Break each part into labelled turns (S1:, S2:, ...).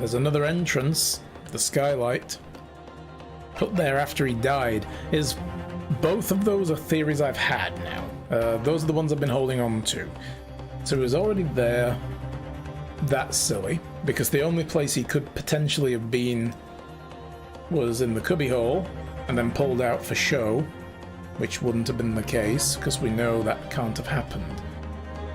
S1: there's another entrance, the skylight, put there after he died. Both of those are theories I've had now. Those are the ones I've been holding on to. So he was already there. That's silly, because the only place he could potentially have been was in the cubbyhole and then pulled out for show, which wouldn't have been the case, because we know that can't have happened.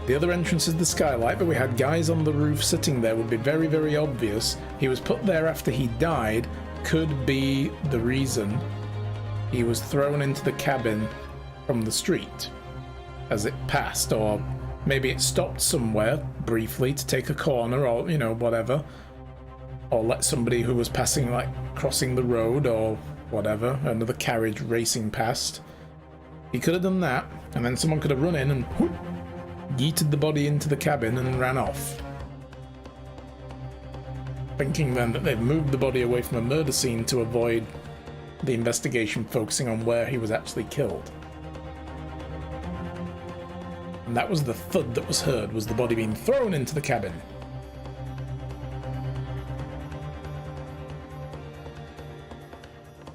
S1: The other entrance is the skylight, but we had guys on the roof sitting there. Would be very, very obvious. He was put there after he died. Could be the reason he was thrown into the cabin from the street as it passed, or maybe it stopped somewhere briefly to take a corner, or, you know, whatever, or let somebody who was passing, like, crossing the road or whatever, another carriage racing past. He could have done that, and then someone could have run in and whoop, yeeted the body into the cabin and ran off, thinking then that they've moved the body away from a murder scene to avoid the investigation focusing on where he was actually killed. And that was the thud that was heard, was the body being thrown into the cabin.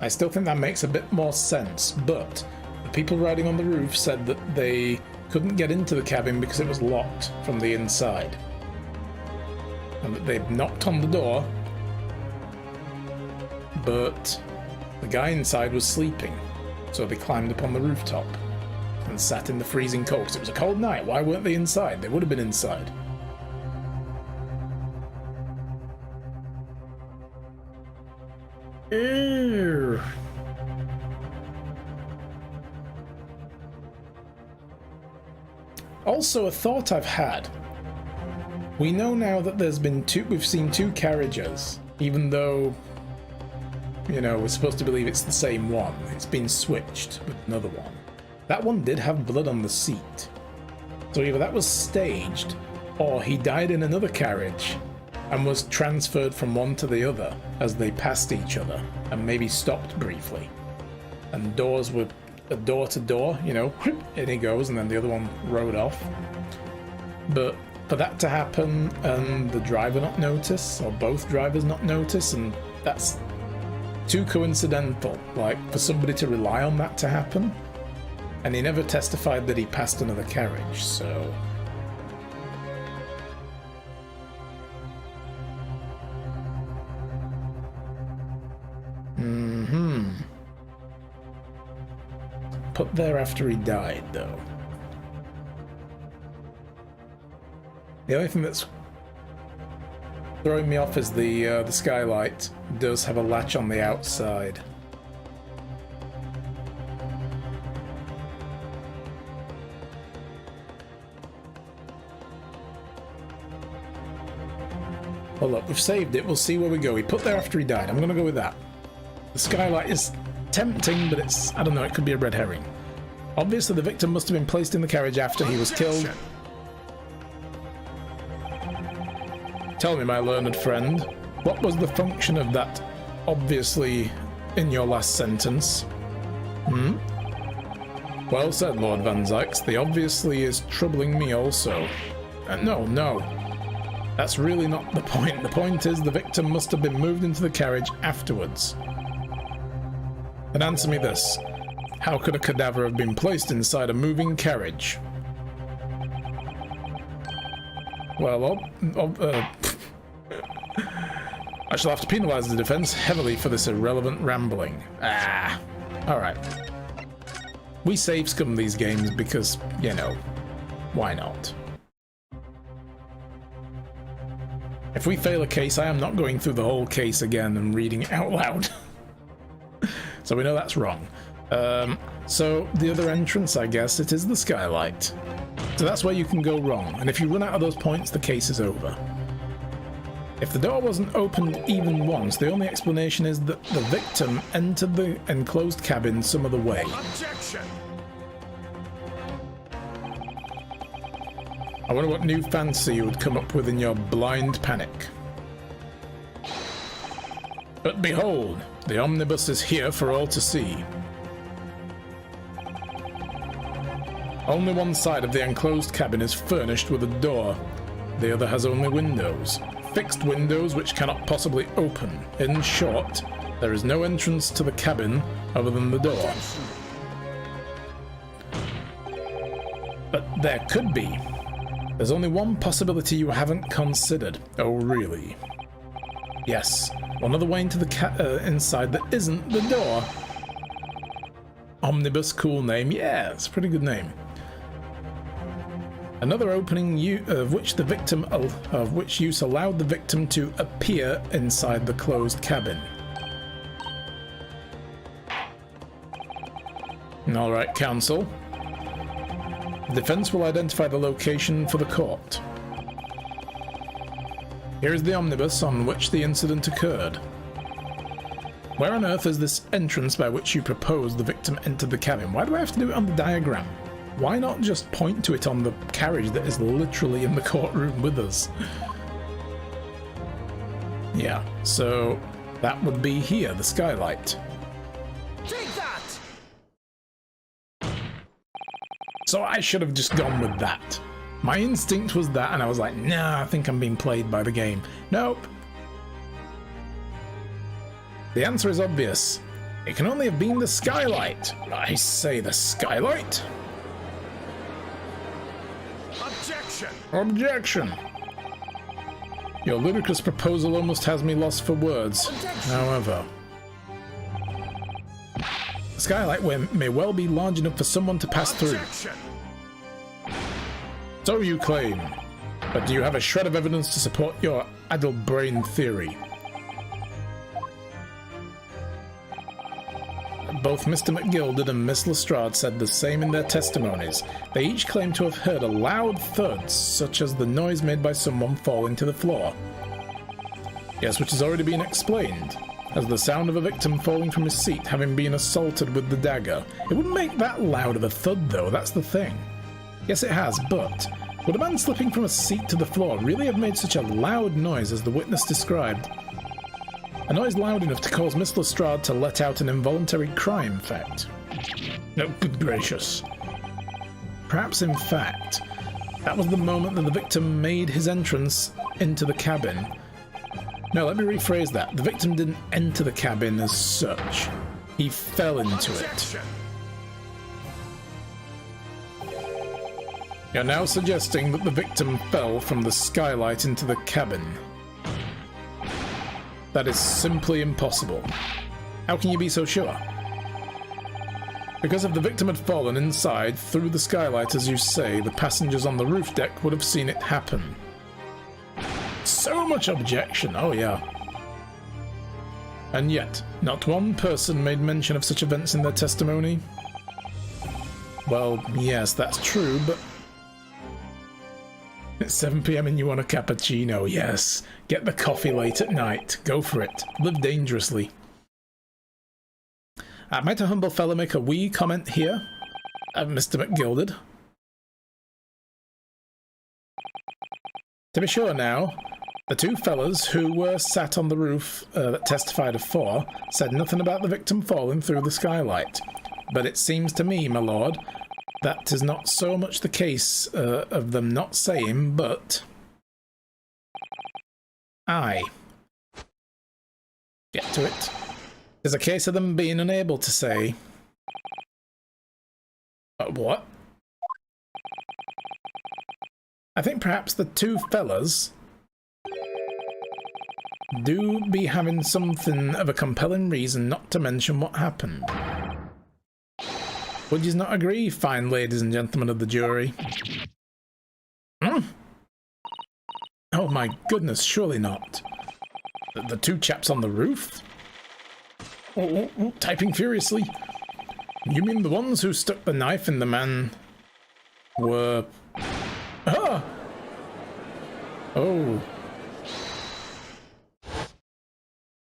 S1: I still think that makes a bit more sense, but the people riding on the roof said that they couldn't get into the cabin because it was locked from the inside, and that they'd knocked on the door, but the guy inside was sleeping, so they climbed up on the rooftop and sat in the freezing cold, because it was a cold night. Why weren't they inside? They would have been inside. Ew. Also, a thought I've had. We know now that we've seen two carriages, even though, you know, we're supposed to believe it's the same one. It's been switched with another one. That one did have blood on the seat. So either that was staged, or he died in another carriage and was transferred from one to the other as they passed each other, and maybe stopped briefly. And doors were door to door, you know, in he goes, and then the other one rode off. But for that to happen and the driver not notice, or both drivers not notice, and that's too coincidental, like, for somebody to rely on that to happen. And he never testified that he passed another carriage, so... Put there after he died, though. The only thing that's throwing me off is the skylight does have a latch on the outside. Well, look, we've saved it. We'll see where we go. He put there after he died. I'm going to go with that. The skylight is tempting, but it's, I don't know, it could be a red herring. Obviously, the victim must have been placed in the carriage after he was killed. Tell me, my learned friend, what was the function of that obviously in your last sentence? Well said, Lord Van Zykes. The obviously is troubling me also. No. That's really not the point. The point is the victim must have been moved into the carriage afterwards. And answer me this. How could a cadaver have been placed inside a moving carriage? Well, I shall have to penalise the defence heavily for this irrelevant rambling. Alright. We save scum these games because, you know, why not? If we fail a case, I am not going through the whole case again and reading it out loud. So we know that's wrong. So the other entrance, I guess, it is the skylight. So that's where you can go wrong. And if you run out of those points, the case is over. If the door wasn't opened even once, the only explanation is that the victim entered the enclosed cabin some other way. Objection! I wonder what new fancy you would come up with in your blind panic. But behold, the omnibus is here for all to see. Only one side of the enclosed cabin is furnished with a door. The other has only windows. fixed windows which cannot possibly open. In short, there is no entrance to the cabin other than the door. But there could be. There's only one possibility you haven't considered. Oh, really? Yes, one other way into the inside that isn't the door. Omnibus, cool name. Yeah, it's a pretty good name. Another opening of which use allowed the victim to appear inside the closed cabin. All right, counsel. The defense will identify the location for the court. Here is the omnibus on which the incident occurred. Where on earth is this entrance by which you propose the victim entered the cabin? Why do I have to do it on the diagram? Why not just point to it on the carriage that is literally in the courtroom with us? Yeah, so that would be here, the skylight.
S2: Take that!
S1: So I should have just gone with that. My instinct was that, and I was like, nah, I think I'm being played by the game. Nope. The answer is obvious. It can only have been the skylight. I say the skylight?
S2: Objection!
S1: Objection! Your ludicrous proposal almost has me lost for words.
S2: Objection.
S1: However, the skylight may well be large enough for someone to pass
S2: Objection.
S1: through. So you claim, but do you have a shred of evidence to support your addled brain theory? Both Mr. McGilded and Miss Lestrade said the same in their testimonies. They each claimed to have heard a loud thud, such as the noise made by someone falling to the floor. Yes, which has already been explained, as the sound of a victim falling from his seat having been assaulted with the dagger. It wouldn't make that loud of a thud, though, that's the thing. Yes, it has, but would a man slipping from a seat to the floor really have made such a loud noise as the witness described? A noise loud enough to cause Miss Lestrade to let out an involuntary cry, in fact. No, good gracious. Perhaps, in fact, that was the moment that the victim made his entrance into the cabin. No, let me rephrase that. The victim didn't enter the cabin as such. He fell into
S2: Objection.
S1: it. You're now suggesting that the victim fell from the skylight into the cabin. That is simply impossible. How can you be so sure? Because if the victim had fallen inside through the skylight, as you say, the passengers on the roof deck would have seen it happen. So much objection, oh yeah. And yet, not one person made mention of such events in their testimony. Well, yes, that's true, but it's 7 PM and you want a cappuccino, yes. Get the coffee late at night. Go for it. Live dangerously. Might a humble fellow make a wee comment here? Mr. McGilded. To be sure now, the two fellas who were sat on the roof that testified afore said nothing about the victim falling through the skylight. But it seems to me, my lord, that is not so much the case of them not saying, but... Aye. Get to it. There's a case of them being unable to say... What? I think perhaps the two fellas do be having something of a compelling reason not to mention what happened. Would you not agree, fine ladies and gentlemen of the jury? Oh my goodness, surely not. The two chaps on the roof? Oh, typing furiously. You mean the ones who stuck the knife in the man were... Ah! Oh.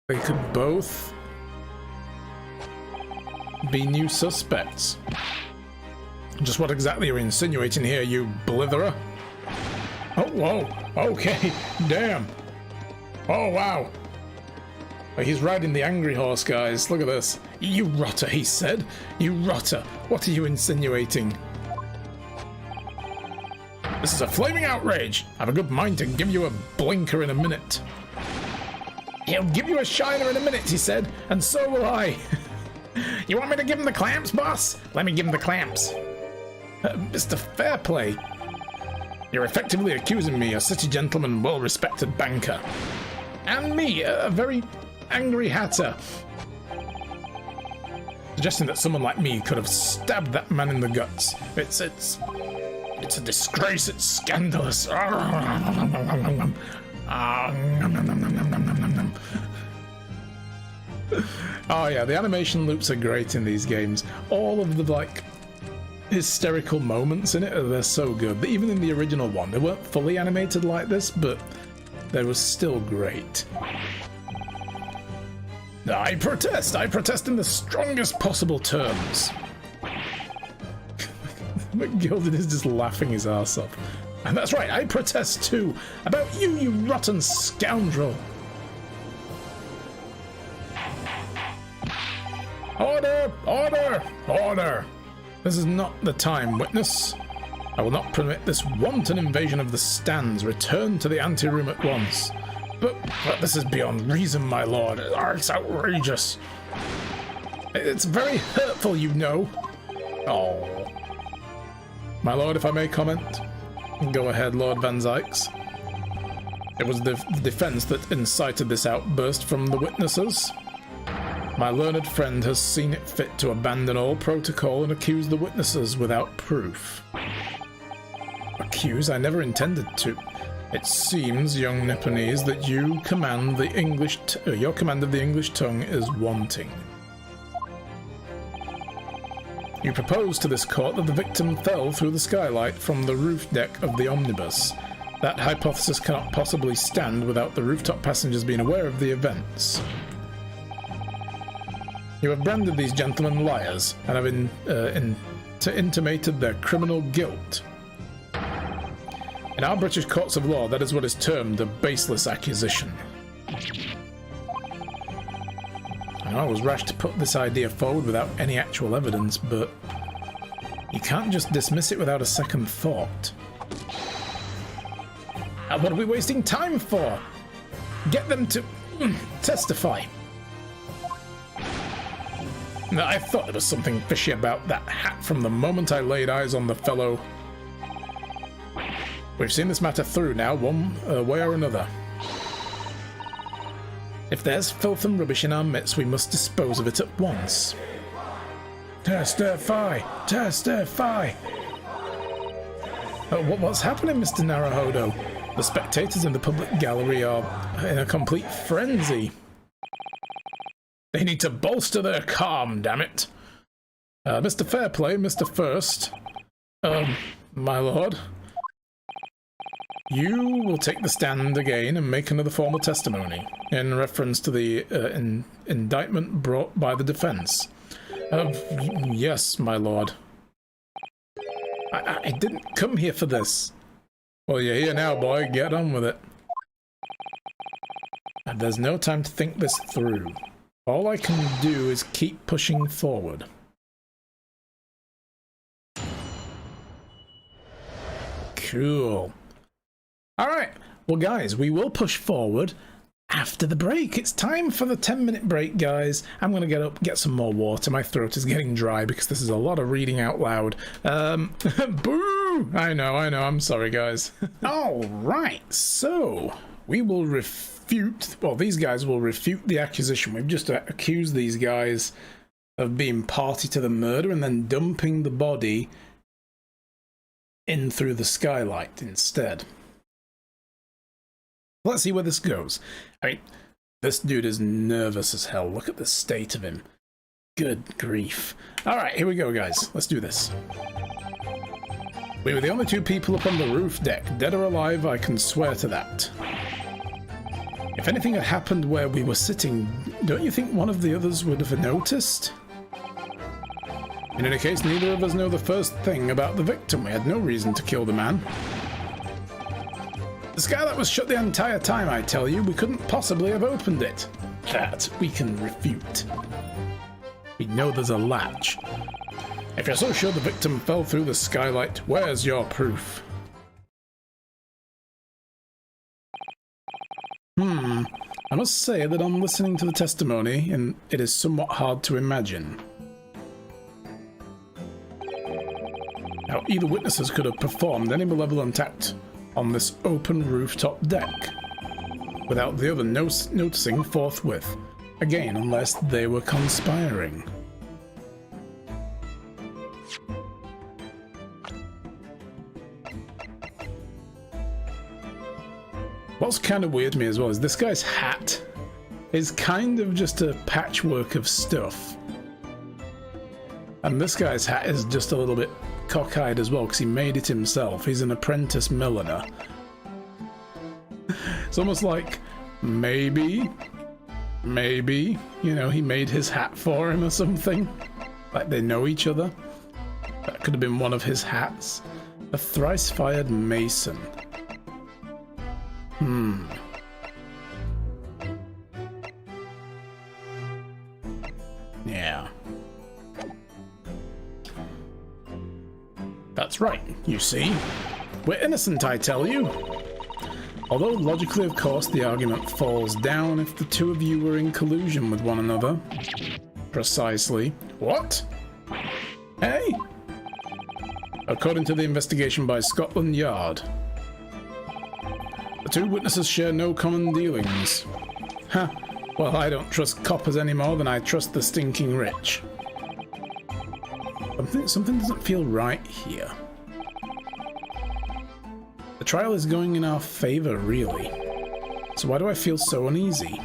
S1: They could both be new suspects. Just what exactly are you insinuating here, you blitherer? Oh, whoa. Okay. Damn. Oh, wow. He's riding the angry horse, guys. Look at this. You rotter, he said. You rotter. What are you insinuating? This is a flaming outrage. I have a good mind to give you a blinker in a minute. He'll give you a shiner in a minute, he said, and so will I. You want me to give him the clamps, boss? Let me give him the clamps. Mr. Fairplay, you're effectively accusing me, a city gentleman, well-respected banker. And me, a very angry hatter. Suggesting that someone like me could have stabbed that man in the guts. It's a disgrace, it's scandalous. Oh yeah, the animation loops are great in these games. All of the like hysterical moments in it, they're so good. But even in the original one, they weren't fully animated like this, but they were still great. I protest in the strongest possible terms. McGilded is just laughing his ass off. And that's right, I protest too. About you, you rotten scoundrel. Order! Order! Order! This is not the time, witness. I will not permit this wanton invasion of the stands. Return to the anteroom at once. But this is beyond reason, my lord. It's outrageous. It's very hurtful, you know. Oh. My lord, if I may comment. Go ahead, Lord Van Zykes. It was the defense that incited this outburst from the witnesses. My learned friend has seen it fit to abandon all protocol and accuse the witnesses without proof. Accuse? I never intended to. It seems, young Nipponese, that your command of the English tongue is wanting. You propose to this court that the victim fell through the skylight from the roof deck of the omnibus. That hypothesis cannot possibly stand without the rooftop passengers being aware of the events. You have branded these gentlemen liars and have intimated their criminal guilt. In our British courts of law, that is what is termed a baseless accusation. I know I was rash to put this idea forward without any actual evidence, but you can't just dismiss it without a second thought. What are we wasting time for? Get them to testify. Now, I thought there was something fishy about that hat from the moment I laid eyes on the fellow. We've seen this matter through now, one way or another. If there's filth and rubbish in our midst, we must dispose of it at once. Testify! Testify! What's happening, Mr. Naruhodo? The spectators in the public gallery are in a complete frenzy. They need to bolster their calm, damn it. Mr. Fairplay, Mr. First. My lord. You will take the stand again and make another formal testimony in reference to the indictment brought by the defense. Yes, my lord. I didn't come here for this. Well, you're here now, boy. Get on with it. There's no time to think this through. All I can do is keep pushing forward. Cool. Alright, well guys, we will push forward after the break. It's time for the 10-minute break, guys. I'm going to get up, get some more water. My throat is getting dry because this is a lot of reading out loud. Boo! I know, I'm sorry, guys. Alright, so we will refute, well, these guys will refute the accusation. We've just accused these guys of being party to the murder and then dumping the body in through the skylight instead. Let's see where this goes. I mean, this dude is nervous as hell. Look at the state of him. Good grief. Alright, here we go, guys. Let's do this. We were the only two people up on the roof deck. Dead or alive, I can swear to that. If anything had happened where we were sitting, don't you think one of the others would have noticed? In any case, neither of us know the first thing about the victim. We had no reason to kill the man. The skylight was shut the entire time, I tell you. We couldn't possibly have opened it. That we can refute. We know there's a latch. If you're so sure the victim fell through the skylight, where's your proof? I must say that on listening to the testimony, and it is somewhat hard to imagine how either witnesses could have performed any malevolent act on this open rooftop deck without the other noticing forthwith. Again, unless they were conspiring. What's kind of weird to me as well is this guy's hat is kind of just a patchwork of stuff. And this guy's hat is just a little bit cockeyed as well because he made it himself. He's an apprentice milliner. It's almost like maybe, you know, he made his hat for him or something. Like they know each other. That could have been one of his hats. A thrice-fired mason. Yeah. That's right, you see. We're innocent, I tell you. Although logically, of course, the argument falls down if the two of you were in collusion with one another. Precisely. What? Hey? According to the investigation by Scotland Yard, the two witnesses share no common dealings. Huh. Well, I don't trust coppers any more than I trust the stinking rich. Something doesn't feel right here. The trial is going in our favor, really. So why do I feel so uneasy?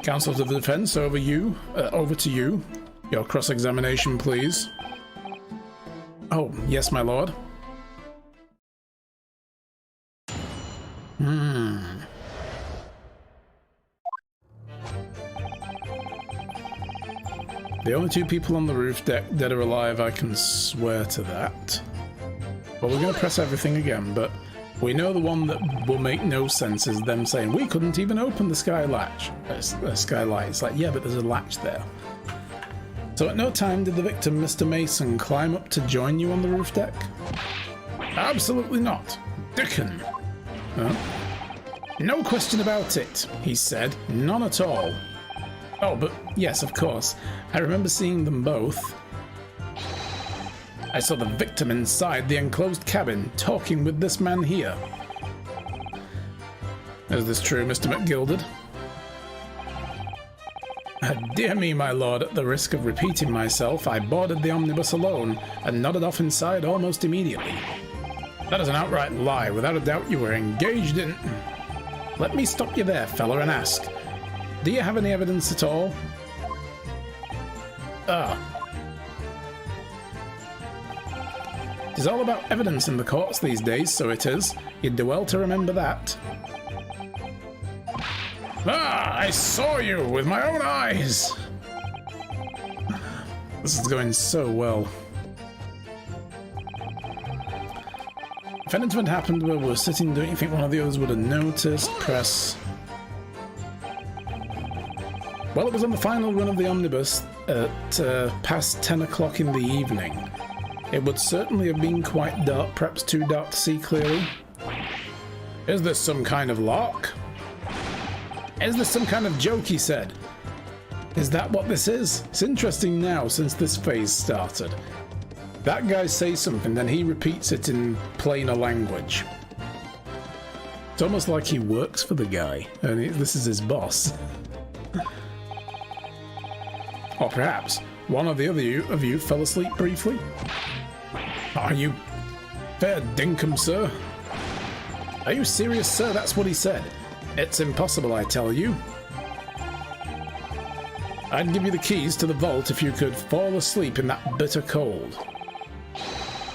S1: Counsel to the defense, over to you. Your cross-examination, please. Oh, yes, my lord. The only two people on the roof deck, dead or alive, I can swear to that. Well, we're going to press everything again, but we know the one that will make no sense is them saying, we couldn't even open the skylight. It's like, yeah, but there's a latch there. So at no time did the victim, Mr. Mason, climb up to join you on the roof deck? Absolutely not. Dickon. Huh? No question about it, he said. None at all. Oh, but yes, of course. I remember seeing them both. I saw the victim inside the enclosed cabin, talking with this man here. Is this true, Mr. McGilded? Dear me, my lord, at the risk of repeating myself, I boarded the omnibus alone and nodded off inside almost immediately. That is an outright lie. Without a doubt you were engaged in... Let me stop you there, fella, and ask. Do you have any evidence at all? It's all about evidence in the courts these days, so it is. You'd do well to remember that. I saw you with my own eyes! This is going so well. If anything had happened where we were sitting, don't you think one of the others would have noticed? Press. Well, it was on the final run of the omnibus at past 10 o'clock in the evening. It would certainly have been quite dark, perhaps too dark to see clearly. Is this some kind of lark? Is this some kind of joke, he said. Is that what this is? It's interesting now, since this phase started. That guy says something, then he repeats it in plainer language. It's almost like he works for the guy, and this is his boss. Or perhaps one or the other of you fell asleep briefly? Are you fair dinkum, sir? Are you serious, sir? That's what he said. It's impossible, I tell you. I'd give you the keys to the vault if you could fall asleep in that bitter cold.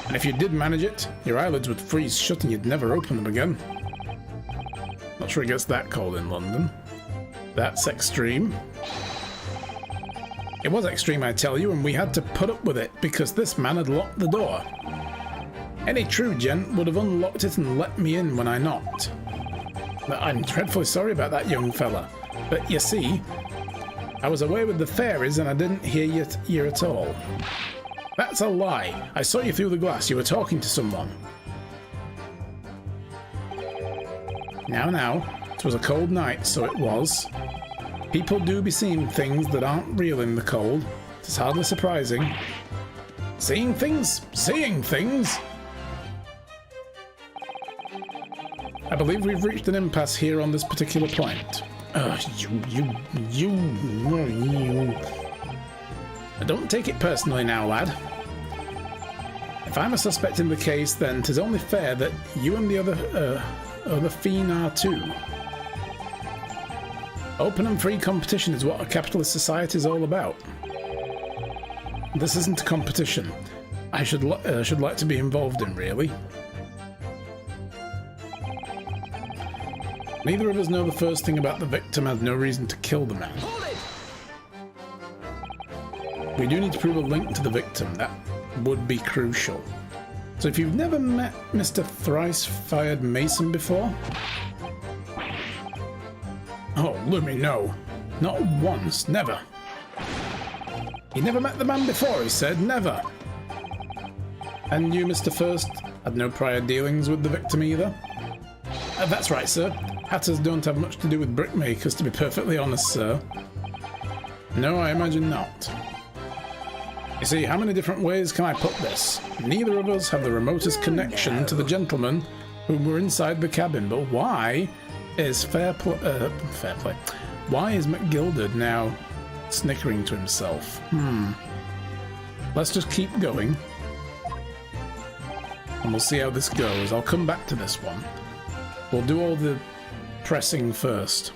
S1: And if you did manage it, your eyelids would freeze shut and you'd never open them again. Not sure it gets that cold in London. That's extreme. It was extreme, I tell you, and we had to put up with it because this man had locked the door. Any true gent would have unlocked it and let me in when I knocked. I'm dreadfully sorry about that, young fella, but you see, I was away with the fairies and I didn't hear you at all. That's a lie. I saw you through the glass. You were talking to someone. Now, It was a cold night, so it was. People do be seeing things that aren't real in the cold. It's hardly surprising. Seeing things? Seeing things? I believe we've reached an impasse here on this particular point. You. Don't take it personally now, lad. If I'm a suspect in the case, then 'tis only fair that you and the other fiend are too. Open and free competition is what a capitalist society is all about. This isn't a competition I should like to be involved in, really. Neither of us know the first thing about the victim has no reason to kill the man. We do need to prove a link to the victim. That would be crucial. So if you've never met Mr. Thrice-Fired Mason before... Oh, Lumi, no. Not once. Never. He never met the man before, he said. Never. And you, Mr. First, had no prior dealings with the victim either? That's right, sir. Hatters don't have much to do with brickmakers, to be perfectly honest, sir. No, I imagine not. You see, how many different ways can I put this? Neither of us have the remotest connection to the gentleman who were inside the cabin, but why is fair play? Why is McGilded now snickering to himself? Let's just keep going. And we'll see how this goes. I'll come back to this one. We'll do all the pressing first.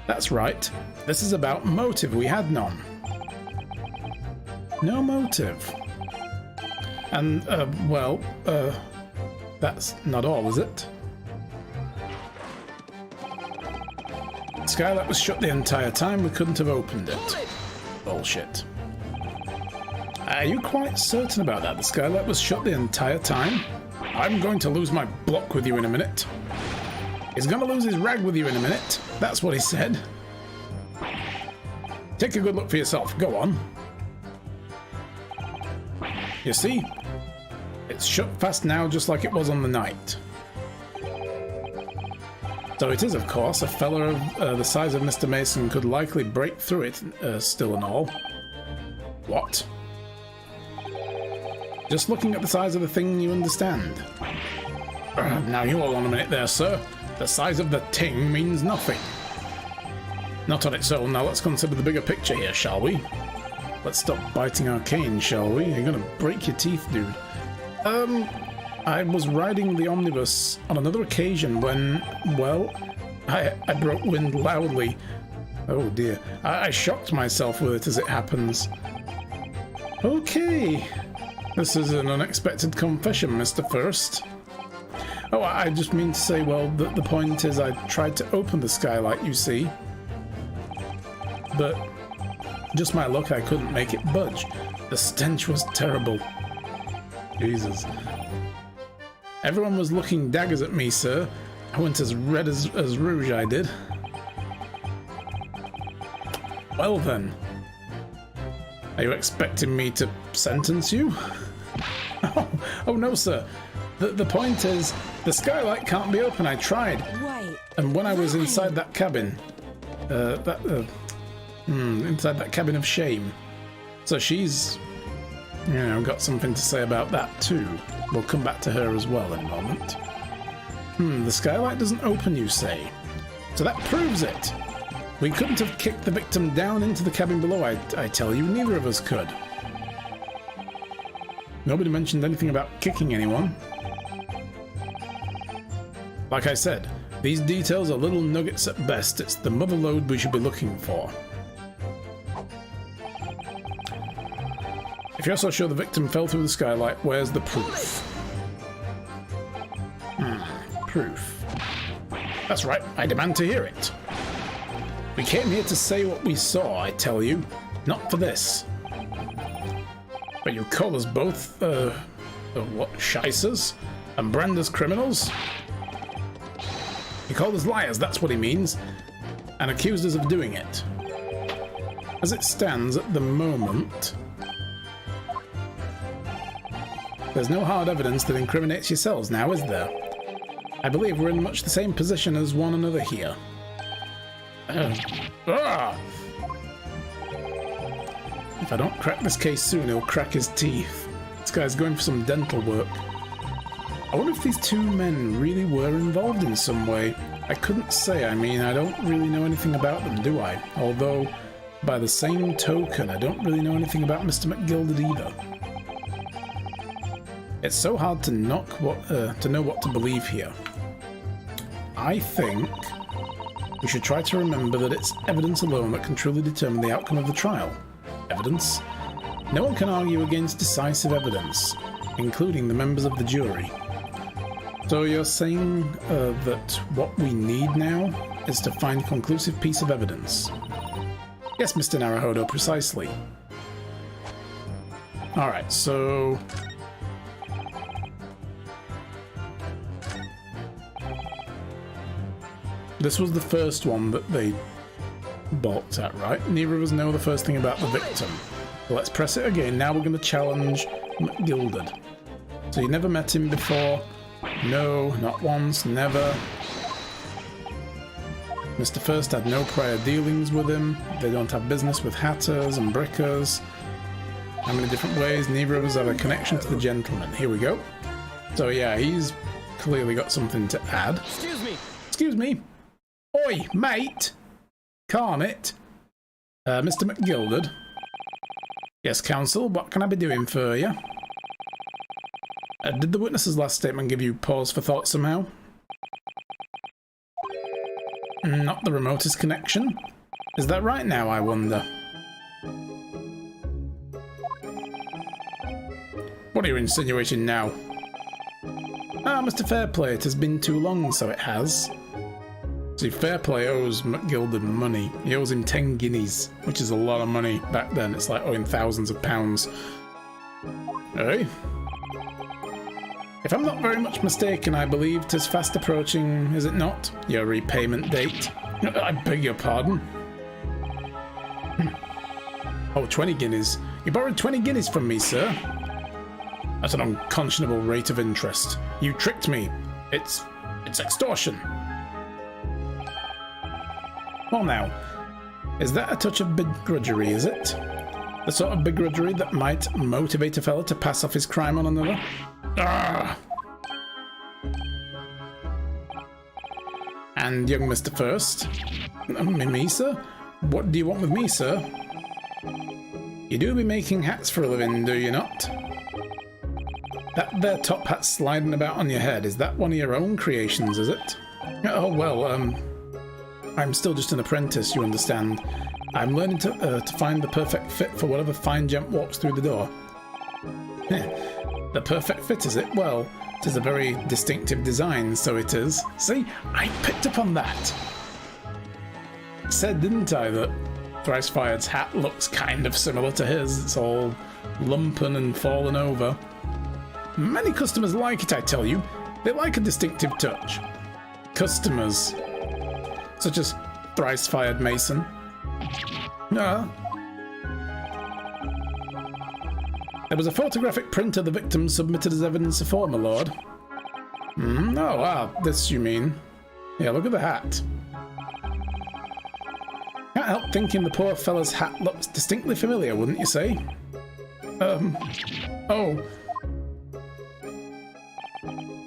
S1: That's right. This is about motive. We had none. No motive. And, that's not all, is it? Skylight was shut the entire time. We couldn't have opened it. Bullshit. Are you quite certain about that? The skylight was shut the entire time? I'm going to lose my block with you in a minute. He's going to lose his rag with you in a minute. That's what he said. Take a good look for yourself. Go on. You see? It's shut fast now, just like it was on the night. So it is, of course, a fella of the size of Mr. Mason could likely break through it, still and all. What? Just looking at the size of the thing, you understand. Now you hold on a minute there, sir. The size of the ting means nothing. Not on its own. Now let's consider the bigger picture here, shall we? Let's stop biting our cane, shall we? You're gonna break your teeth, dude. I was riding the omnibus on another occasion when, well, I broke wind loudly. Oh dear. I shocked myself with it as it happens. Okay. This is an unexpected confession, Mr. First. Oh, I just mean to say, well, the point is I tried to open the skylight, you see. But just my luck, I couldn't make it budge. The stench was terrible. Jesus. Everyone was looking daggers at me, sir. I went as red as rouge, I did. Well then. Are you expecting me to sentence you? Oh no, sir. The point is, the skylight can't be open. I tried. And when I was inside that cabin, inside that cabin of shame. So she's, you know, got something to say about that too. We'll come back to her as well in a moment. The skylight doesn't open, you say? So that proves it. We couldn't have kicked the victim down into the cabin below, I tell you. Neither of us could. Nobody mentioned anything about kicking anyone. Like I said, these details are little nuggets at best. It's the mother lode we should be looking for. If you're so sure the victim fell through the skylight, where's the proof? Proof. That's right, I demand to hear it. We came here to say what we saw, I tell you. Not for this. But you call us both, what, shysters? And brand us criminals? He called us liars, that's what he means. And accused us of doing it. As it stands at the moment, there's no hard evidence that incriminates yourselves now, is there? I believe we're in much the same position as one another here. If I don't crack this case soon, he'll crack his teeth. This guy's going for some dental work. I wonder if these two men really were involved in some way. I couldn't say. I mean, I don't really know anything about them, do I? Although, by the same token, I don't really know anything about Mr. McGilded either. It's so hard to know what to believe here. I think we should try to remember that it's evidence alone that can truly determine the outcome of the trial. Evidence? No one can argue against decisive evidence, including the members of the jury. So you're saying that what we need now is to find a conclusive piece of evidence? Yes, Mr. Naruhodo, precisely. Alright, so... this was the first one that they balked at, right? Neither of us know the first thing about the victim. So let's press it again. Now we're going to challenge McGilded. So you never met him before? No, not once, never. Mr. First had no prior dealings with him. They don't have business with hatters and brickers. How many different ways? Neither of us have a connection to the gentleman. Here we go. So yeah, he's clearly got something to add.
S2: Excuse me.
S1: Excuse me. Oi, mate. Calm it. Mr. McGilded. Yes, counsel, what can I be doing for you? Did the witness's last statement give you pause for thought somehow? Not the remotest connection? Is that right now, I wonder? What are you insinuating now? Ah, Mr. Fairplay, it has been too long, so it has. See, Fairplay owes McGilded money. He owes him 10 guineas, which is a lot of money. Back then, it's like owing thousands of pounds. Hey? If I'm not very much mistaken, I believe 'tis fast approaching, is it not? Your repayment date. I beg your pardon? Oh, 20 guineas. You borrowed 20 guineas from me, sir. That's an unconscionable rate of interest. You tricked me. It's extortion. Well now, is that a touch of begrudgery, is it? The sort of begrudgery that might motivate a fella to pass off his crime on another? Ah! And young Mr. First? Me, sir? What do you want with me, sir? You do be making hats for a living, do you not? That there top hat sliding about on your head, is that one of your own creations, is it? Oh, well, I'm still just an apprentice, you understand. I'm learning to find the perfect fit for whatever fine gent walks through the door. The perfect fit, is it? Well, it is a very distinctive design, so it is. See, I picked up on that. Said, didn't I, that Thrice Fired's hat looks kind of similar to his. It's all lumpen and fallen over. Many customers like it, I tell you. They like a distinctive touch. Customers. Such as Thrice Fired Mason. There was a photographic print of the victim submitted as evidence afore, my lord. This you mean. Yeah, look at the hat. Can't help thinking the poor fella's hat looks distinctly familiar, wouldn't you say? Oh.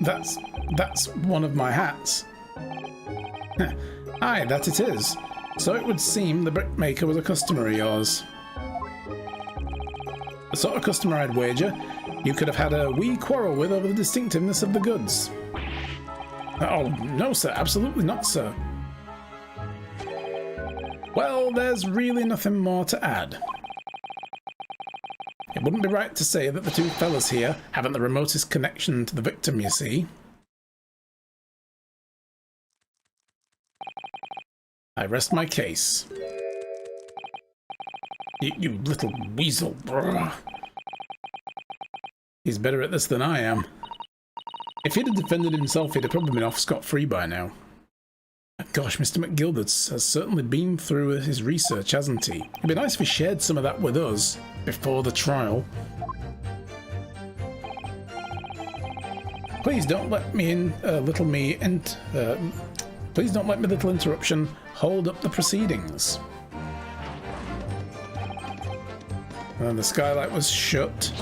S1: That's one of my hats. Aye, that it is. So it would seem the brickmaker was a customer of yours. The sort of customer I'd wager you could have had a wee quarrel with over the distinctiveness of the goods. Oh, no, sir. Absolutely not, sir. Well, there's really nothing more to add. It wouldn't be right to say that the two fellas here haven't the remotest connection to the victim, you see. I rest my case. You little weasel. Brr. He's better at this than I am. If he'd have defended himself, he'd have probably been off scot-free by now. Gosh, Mr. McGilded has certainly been through his research, hasn't he? It'd be nice if he shared some of that with us before the trial. Please don't let me in, please don't let me, little interruption, hold up the proceedings. And the skylight was shut.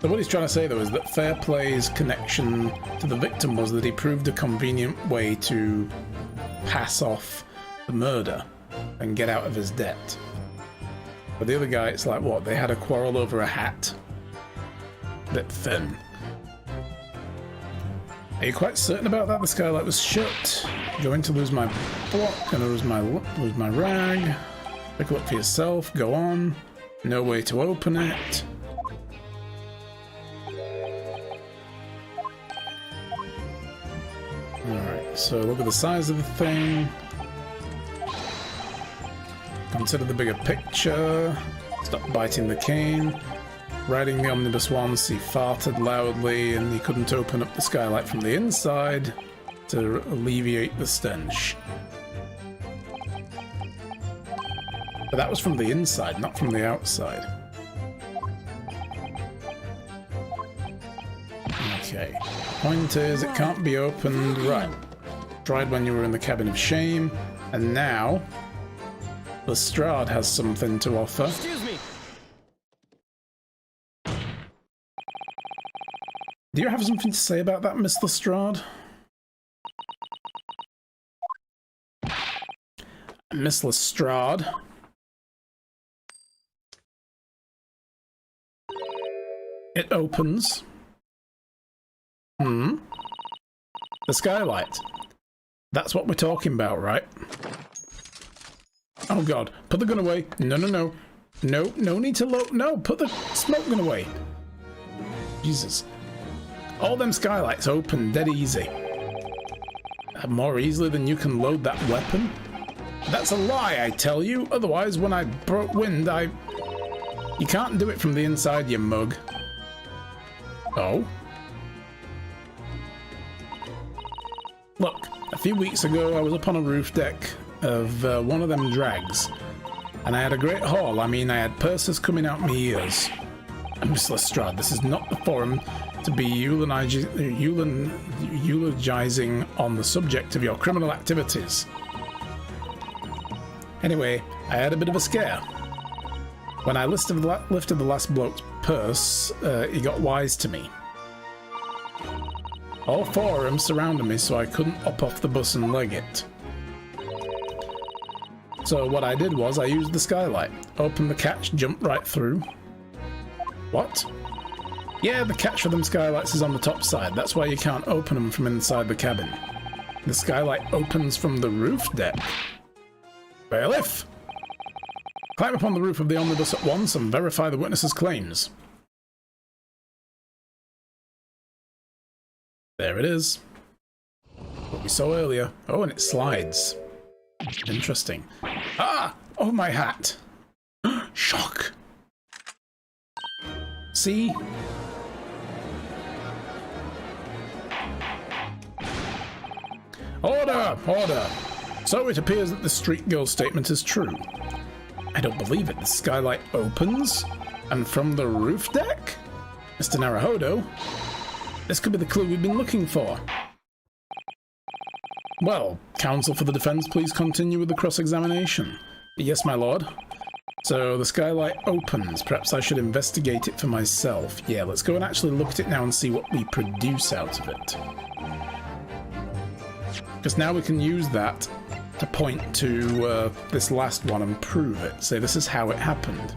S1: So what he's trying to say, though, is that Fairplay's connection to the victim was that he proved a convenient way to pass off the murder and get out of his debt. But the other guy, it's like, what? They had a quarrel over a hat. A bit thin. Are you quite certain about that? The skylight was shut. Going to lose my block. Gonna lose my rag. Take a look for yourself. Go on. No way to open it. Alright, so look at the size of the thing. Consider the bigger picture. Stop biting the cane. Riding the omnibus once, he farted loudly and he couldn't open up the skylight from the inside to alleviate the stench. But that was from the inside, not from the outside. Okay. Point is, it can't be opened. Right. Tried when you were in the cabin of shame, and now Lestrade has something to offer.
S2: Excuse me.
S1: Do you have something to say about that, Miss Lestrade? Miss Lestrade? It opens. The skylight. That's what we're talking about, right? Oh god, put the gun away. No, no, no. No, no need to load. No, put the smoke gun away. Jesus. All them skylights open dead easy. More easily than you can load that weapon? That's a lie, I tell you. Otherwise, when I broke wind, You can't do it from the inside, you mug. Oh? Look, a few weeks ago I was up on a roof deck of one of them drags, and I had a great haul. I mean, I had purses coming out my ears. Miss Lestrade, this is not the forum to be eulogizing on the subject of your criminal activities. Anyway, I had a bit of a scare. When I lifted the last bloke's purse, he got wise to me. All four of them surrounded me, so I couldn't hop off the bus and leg it. So what I did was I used the skylight, opened the catch, jumped right through. What? Yeah, the catch for them skylights is on the top side. That's why you can't open them from inside the cabin. The skylight opens from the roof deck. Bailiff! Climb up on the roof of the omnibus at once and verify the witness's claims. There it is. What we saw earlier. Oh, and it slides. Interesting. Ah! Oh, my hat! Shock! See? Order! Order! So it appears that the street girl statement is true. I don't believe it. The skylight opens? And from the roof deck? Mr. Naruhodo? This could be the clue we've been looking for. Well, counsel for the defense, please continue with the cross-examination. Yes, my lord. So the skylight opens. Perhaps I should investigate it for myself. Yeah, let's go and actually look at it now and see what we produce out of it. Because now we can use that to point to this last one and prove it. Say this is how it happened.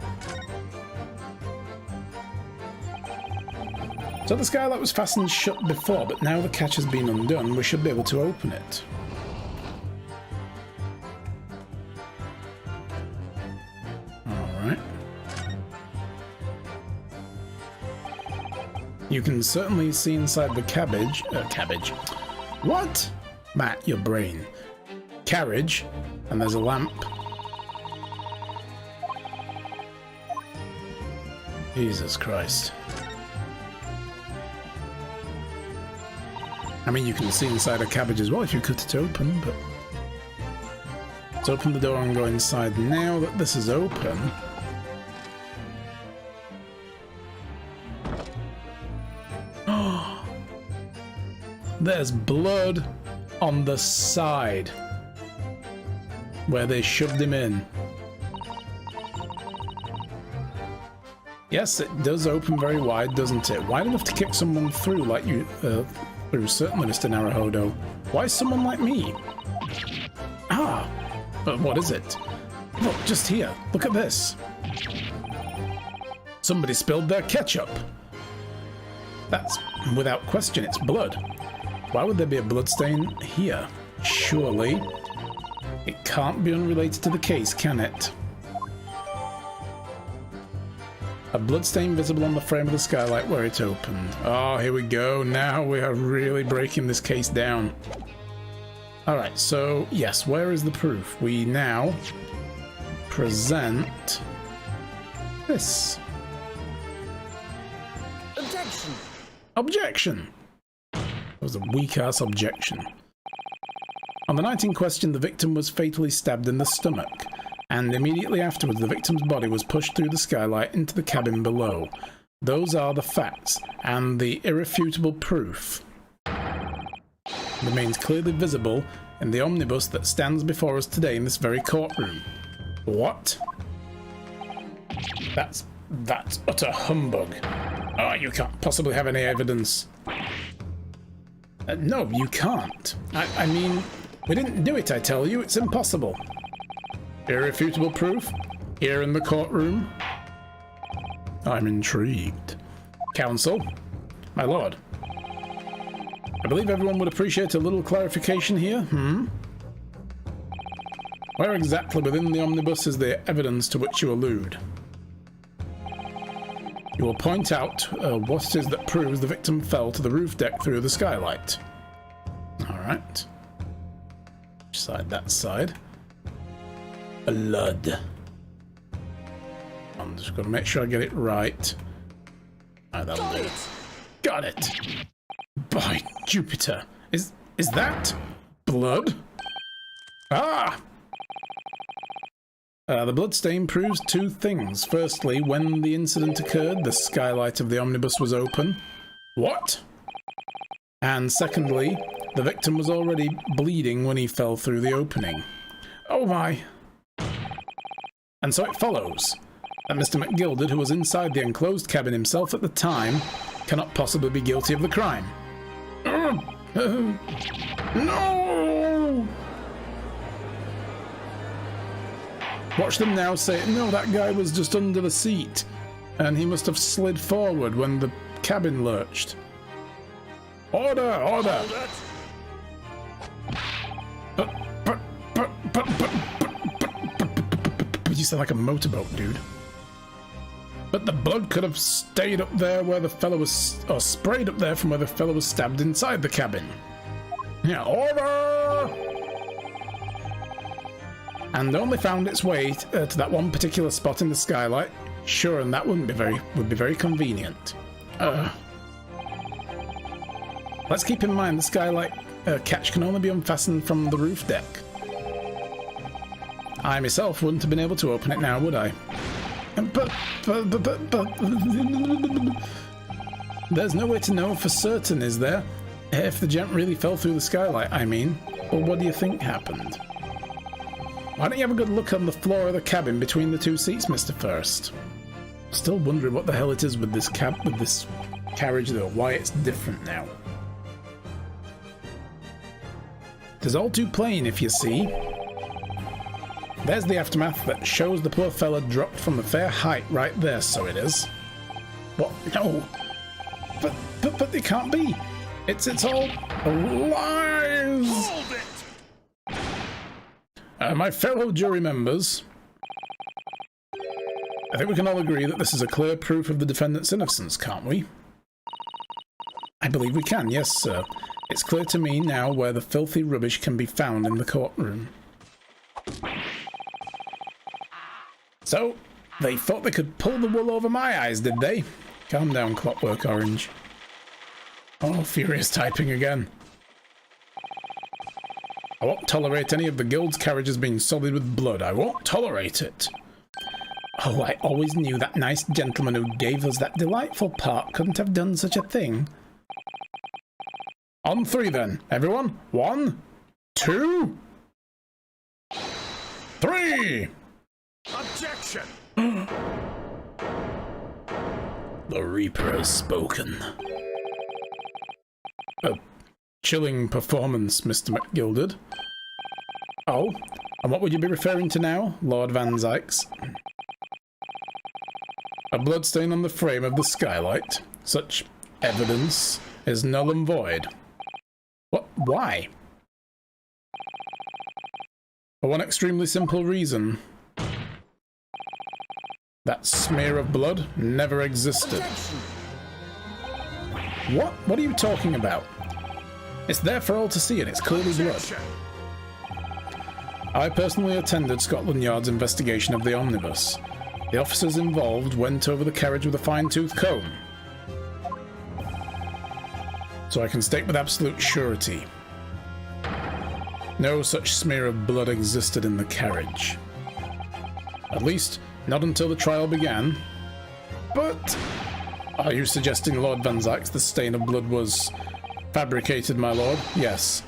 S1: So the skylight was fastened shut before, but now the catch has been undone, we should be able to open it. Alright. You can certainly see inside the cabbage. What? Matt, your brain. Carriage, and there's a lamp. Jesus Christ. I mean, you can see inside a cabbage as well if you cut it open, but... Let's open the door and go inside. Now that this is open... There's blood on the side where they shoved him in. Yes, it does open very wide, doesn't it? Wide enough to kick someone through like you, through, certainly, Mr. Naruhodo. Why someone like me? Ah, but what is it? Look, just here. Look at this. Somebody spilled their ketchup. That's, without question, it's blood. Why would there be a bloodstain here? Surely, it can't be unrelated to the case, can it? A bloodstain visible on the frame of the skylight where it opened. Oh, here we go. Now we are really breaking this case down. Alright, so, yes, where is the proof? We now present this.
S2: Objection!
S1: Objection! That was a weak-ass objection. On the night in question, the victim was fatally stabbed in the stomach, and immediately afterwards the victim's body was pushed through the skylight into the cabin below. Those are the facts, and the irrefutable proof remains clearly visible in the omnibus that stands before us today in this very courtroom. What? That's utter humbug. Oh, you can't possibly have any evidence. No, you can't. I mean, we didn't do it, I tell you. It's impossible. Irrefutable proof? Here in the courtroom? I'm intrigued. Counsel? My lord. I believe everyone would appreciate a little clarification here, Where exactly within the omnibus is the evidence to which you allude? You will point out what it is that proves the victim fell to the roof deck through the skylight. Alright. Which side? That side. Blood. I'm just going to make sure I get it right. That'll do it. Got it! By Jupiter. Is that blood? Ah! The bloodstain proves two things. Firstly, when the incident occurred, the skylight of the omnibus was open. What? And secondly, the victim was already bleeding when he fell through the opening. Oh my! And so it follows that Mr. McGilded, who was inside the enclosed cabin himself at the time, cannot possibly be guilty of the crime. No! Watch them now say, no, that guy was just under the seat, and he must have slid forward when the cabin lurched. Order! Order! You sound like a motorboat, dude. But the blood could have stayed up there where the fellow was, or sprayed up there from where the fellow was stabbed inside the cabin. Yeah, order! And only found its way to that one particular spot in the skylight. Sure, and that would be very convenient. Let's keep in mind the skylight catch can only be unfastened from the roof deck. I myself wouldn't have been able to open it now, would I? But there's no way to know for certain, is there? If the gent really fell through the skylight, I mean. Well, what do you think happened? Why don't you have a good look on the floor of the cabin between the two seats, Mr. First? Still wondering what the hell it is with this carriage, though. Why it's different now. It is all too plain, if you see. There's the aftermath that shows the poor fella dropped from a fair height right there, so it is. What? No. But it can't be. It's all lies.
S2: Hold it!
S1: My fellow jury members, I think we can all agree that this is a clear proof of the defendant's innocence, can't we? I believe we can, yes, sir. It's clear to me now where the filthy rubbish can be found in the courtroom. So, they thought they could pull the wool over my eyes, did they? Calm down, Clockwork Orange. Oh, furious typing again. I won't tolerate any of the guild's carriages being sullied with blood. I won't tolerate it. Oh, I always knew that nice gentleman who gave us that delightful part couldn't have done such a thing. On three then, everyone. 1, 2, 3!
S2: Objection!
S1: The Reaper has spoken. A chilling performance, Mr. McGilded. Oh, and what would you be referring to now, Lord Van Zykes? A bloodstain on the frame of the skylight. Such evidence is null and void. What? Why? For one extremely simple reason. That smear of blood never existed. What? What are you talking about? It's there for all to see and it's clearly blood. I personally attended Scotland Yard's investigation of the omnibus. The officers involved went over the carriage with a fine-tooth comb. So I can state with absolute surety, no such smear of blood existed in the carriage. At least, not until the trial began. But are you suggesting, Lord Van Zykes, the stain of blood was fabricated, my lord? Yes.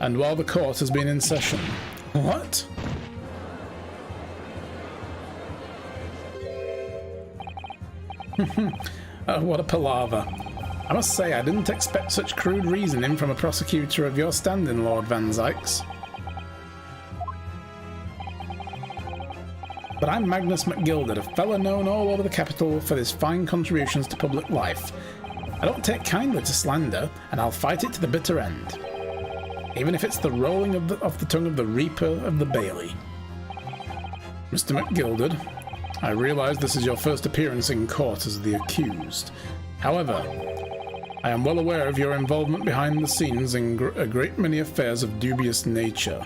S1: And while the court has been in session. What? What a palaver. I must say, I didn't expect such crude reasoning from a prosecutor of your standing, Lord Van Zykes. But I'm Magnus McGilded, a fellow known all over the capital for his fine contributions to public life. I don't take kindly to slander, and I'll fight it to the bitter end. Even if it's the rolling of the tongue of the Reaper of the Bailey. Mr. McGilded, I realise this is your first appearance in court as the accused. However, I am well aware of your involvement behind the scenes in a great many affairs of dubious nature.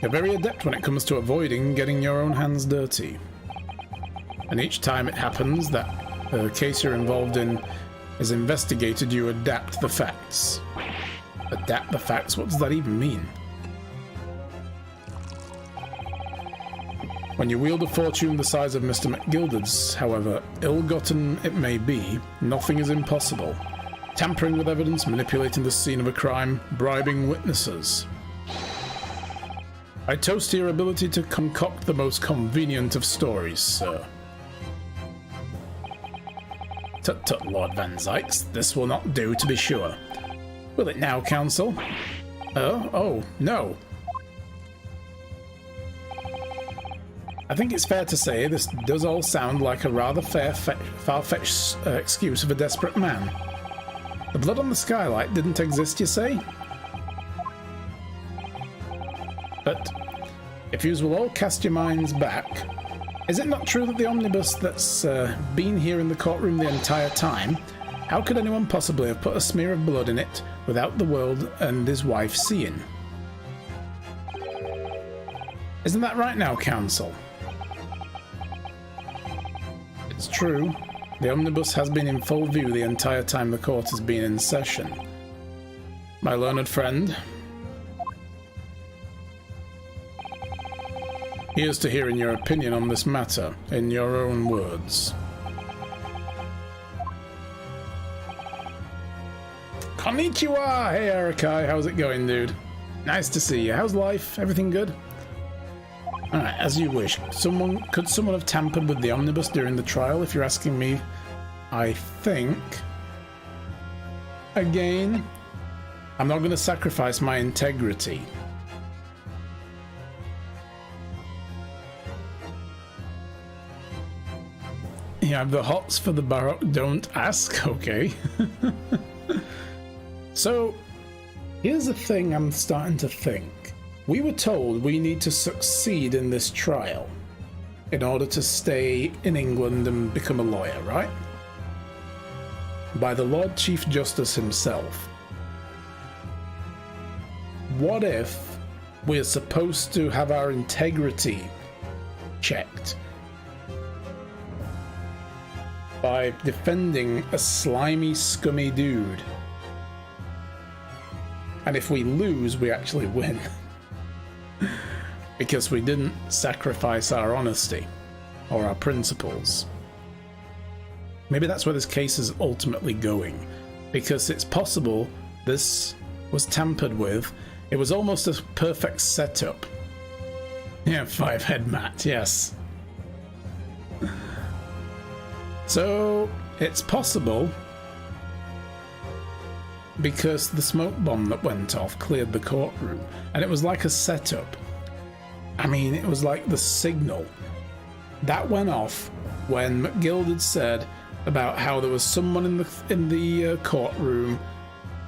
S1: You're very adept when it comes to avoiding getting your own hands dirty. And each time it happens that the case you're involved in is investigated, you adapt the facts. Adapt the facts? What does that even mean? When you wield a fortune the size of Mr. McGilded's, however ill-gotten it may be, nothing is impossible. Tampering with evidence, manipulating the scene of a crime, bribing witnesses. I toast to your ability to concoct the most convenient of stories, sir. Tut-tut, Lord Van Zykes, this will not do, to be sure. Will it now, counsel? Oh, no. I think it's fair to say this does all sound like a rather far-fetched excuse of a desperate man. The blood on the skylight didn't exist, you say? But if yous will all cast your minds back, is it not true that the omnibus that's been here in the courtroom the entire time, how could anyone possibly have put a smear of blood in it without the world and his wife seeing? Isn't that right now, counsel? It's true. The omnibus has been in full view the entire time the court has been in session. My learned friend, here's to hearing your opinion on this matter, in your own words. Konnichiwa! Hey Erikai, how's it going, dude? Nice to see you. How's life? Everything good? Alright, as you wish. Could someone have tampered with the omnibus during the trial, if you're asking me? I think... Again, I'm not going to sacrifice my integrity. You have the hots for the Baroque, don't ask, okay. So, here's the thing I'm starting to think. We were told we need to succeed in this trial in order to stay in England and become a lawyer, right? By the Lord Chief Justice himself. What if we're supposed to have our integrity checked by defending a slimy, scummy dude? And if we lose, we actually win. Because we didn't sacrifice our honesty or our principles. Maybe that's where this case is ultimately going. because it's possible this was tampered with. It was almost a perfect setup. Yeah, 5-head Matt, yes. So it's possible because the smoke bomb that went off cleared the courtroom, and it was like a setup. I mean, it was like the signal that went off when McGill had said about how there was someone in the courtroom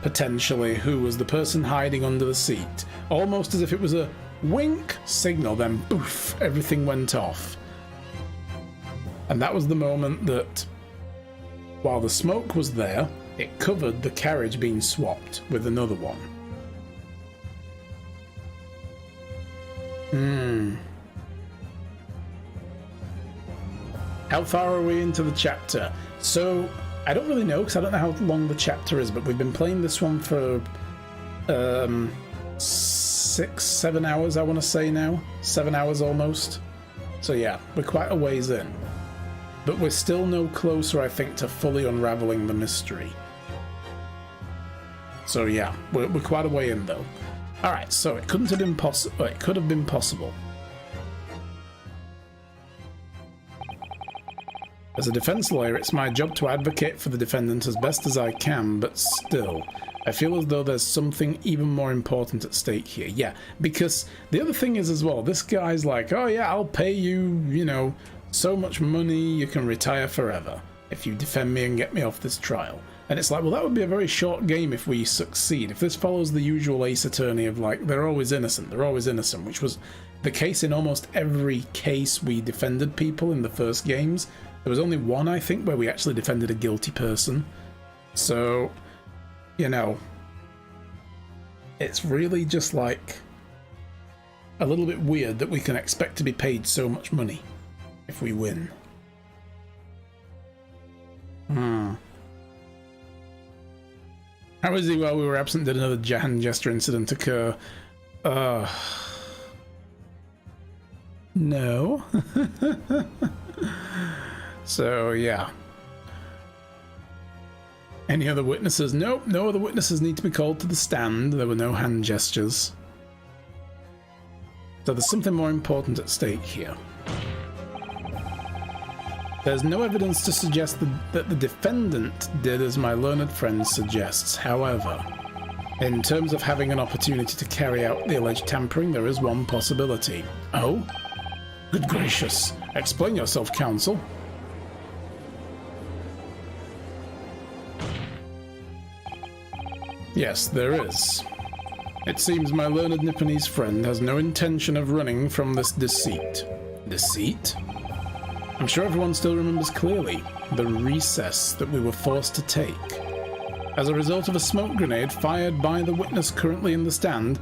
S1: potentially who was the person hiding under the seat, almost as if it was a wink signal. Then poof, everything went off. And that was the moment that, while the smoke was there, it covered the carriage being swapped with another one. How far are we into the chapter? So, I don't really know, because I don't know how long the chapter is, but we've been playing this one for 6-7 hours, I want to say now. 7 hours almost. So yeah, we're quite a ways in. But we're still no closer, I think, to fully unraveling the mystery. So yeah, we're quite a way in though. Alright, so it couldn't have been possible. It could have been possible. As a defense lawyer, it's my job to advocate for the defendant as best as I can, but still, I feel as though there's something even more important at stake here. Yeah, because the other thing is as well, this guy's like, oh yeah, I'll pay you, you know, so much money, you can retire forever if you defend me and get me off this trial. And it's like, well, that would be a very short game if we succeed. If this follows the usual Ace Attorney of like, they're always innocent, which was the case in almost every case we defended people in the first games. There was only one, I think, where we actually defended a guilty person. So, you know, it's really just like a little bit weird that we can expect to be paid so much money if we win. How is he while we were absent? Did another hand gesture incident occur? No. So, yeah. Any other witnesses? Nope, no other witnesses need to be called to the stand. There were no hand gestures. So there's something more important at stake here. There's no evidence to suggest that the defendant did as my learned friend suggests. However, in terms of having an opportunity to carry out the alleged tampering, there is one possibility. Oh? Good gracious. Explain yourself, counsel. Yes, there is. It seems my learned Nipponese friend has no intention of running from this deceit. Deceit? I'm sure everyone still remembers clearly the recess that we were forced to take. As a result of a smoke grenade fired by the witness currently in the stand,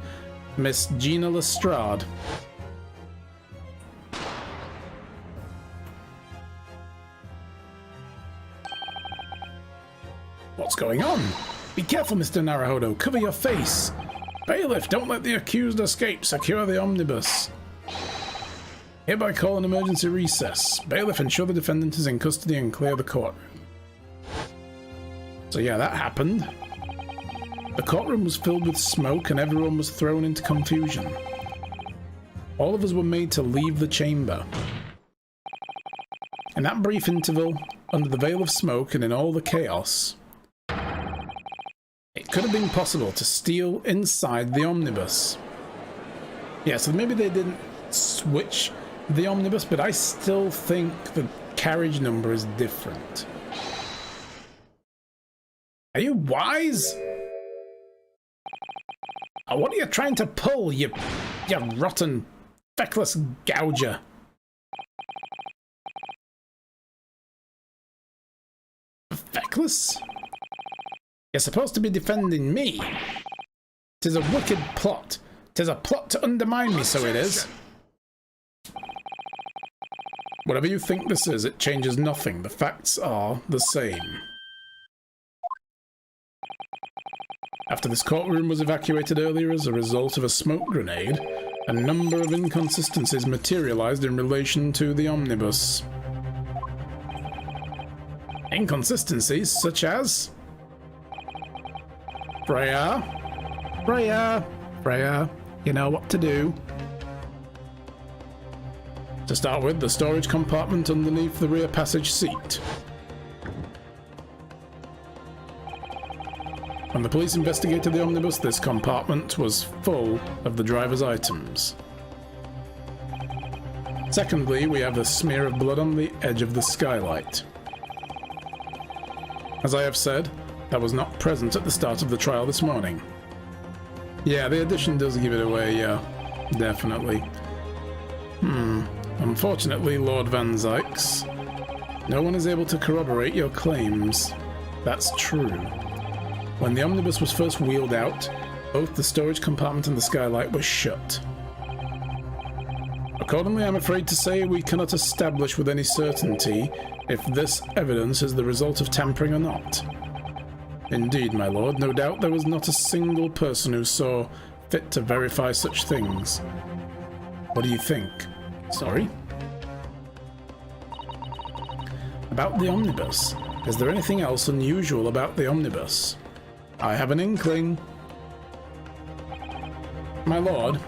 S1: Miss Gina Lestrade. What's going on? Be careful, Mr. Naruhodo. Cover your face. Bailiff, don't let the accused escape. Secure the omnibus. Hereby call an emergency recess. Bailiff, ensure the defendant is in custody and clear the courtroom. So yeah, that happened. The courtroom was filled with smoke and everyone was thrown into confusion. All of us were made to leave the chamber. In that brief interval, under the veil of smoke and in all the chaos, it could have been possible to steal inside the omnibus. Yeah, so maybe they didn't switch the omnibus, but I still think the carriage number is different. Are you wise? Oh, what are you trying to pull, you rotten, feckless gouger? Feckless? You're supposed to be defending me. 'Tis a wicked plot. 'Tis a plot to undermine me, so it is. Whatever you think this is, it changes nothing. The facts are the same. After this courtroom was evacuated earlier as a result of a smoke grenade, a number of inconsistencies materialized in relation to the omnibus. Inconsistencies such as... Freya? Freya? Freya, you know what to do. To start with, the storage compartment underneath the rear passage seat. When the police investigated the omnibus, this compartment was full of the driver's items. Secondly, we have a smear of blood on the edge of the skylight. As I have said, that was not present at the start of the trial this morning. Yeah, the addition does give it away, yeah, definitely. Unfortunately, Lord Van Zykes, no one is able to corroborate your claims. That's true. When the omnibus was first wheeled out, both the storage compartment and the skylight were shut. Accordingly, I'm afraid to say we cannot establish with any certainty if this evidence is the result of tampering or not. Indeed, my lord, no doubt there was not a single person who saw fit to verify such things. What do you think? Sorry? About the omnibus. Is there anything else unusual about the omnibus? I have an inkling. My lord.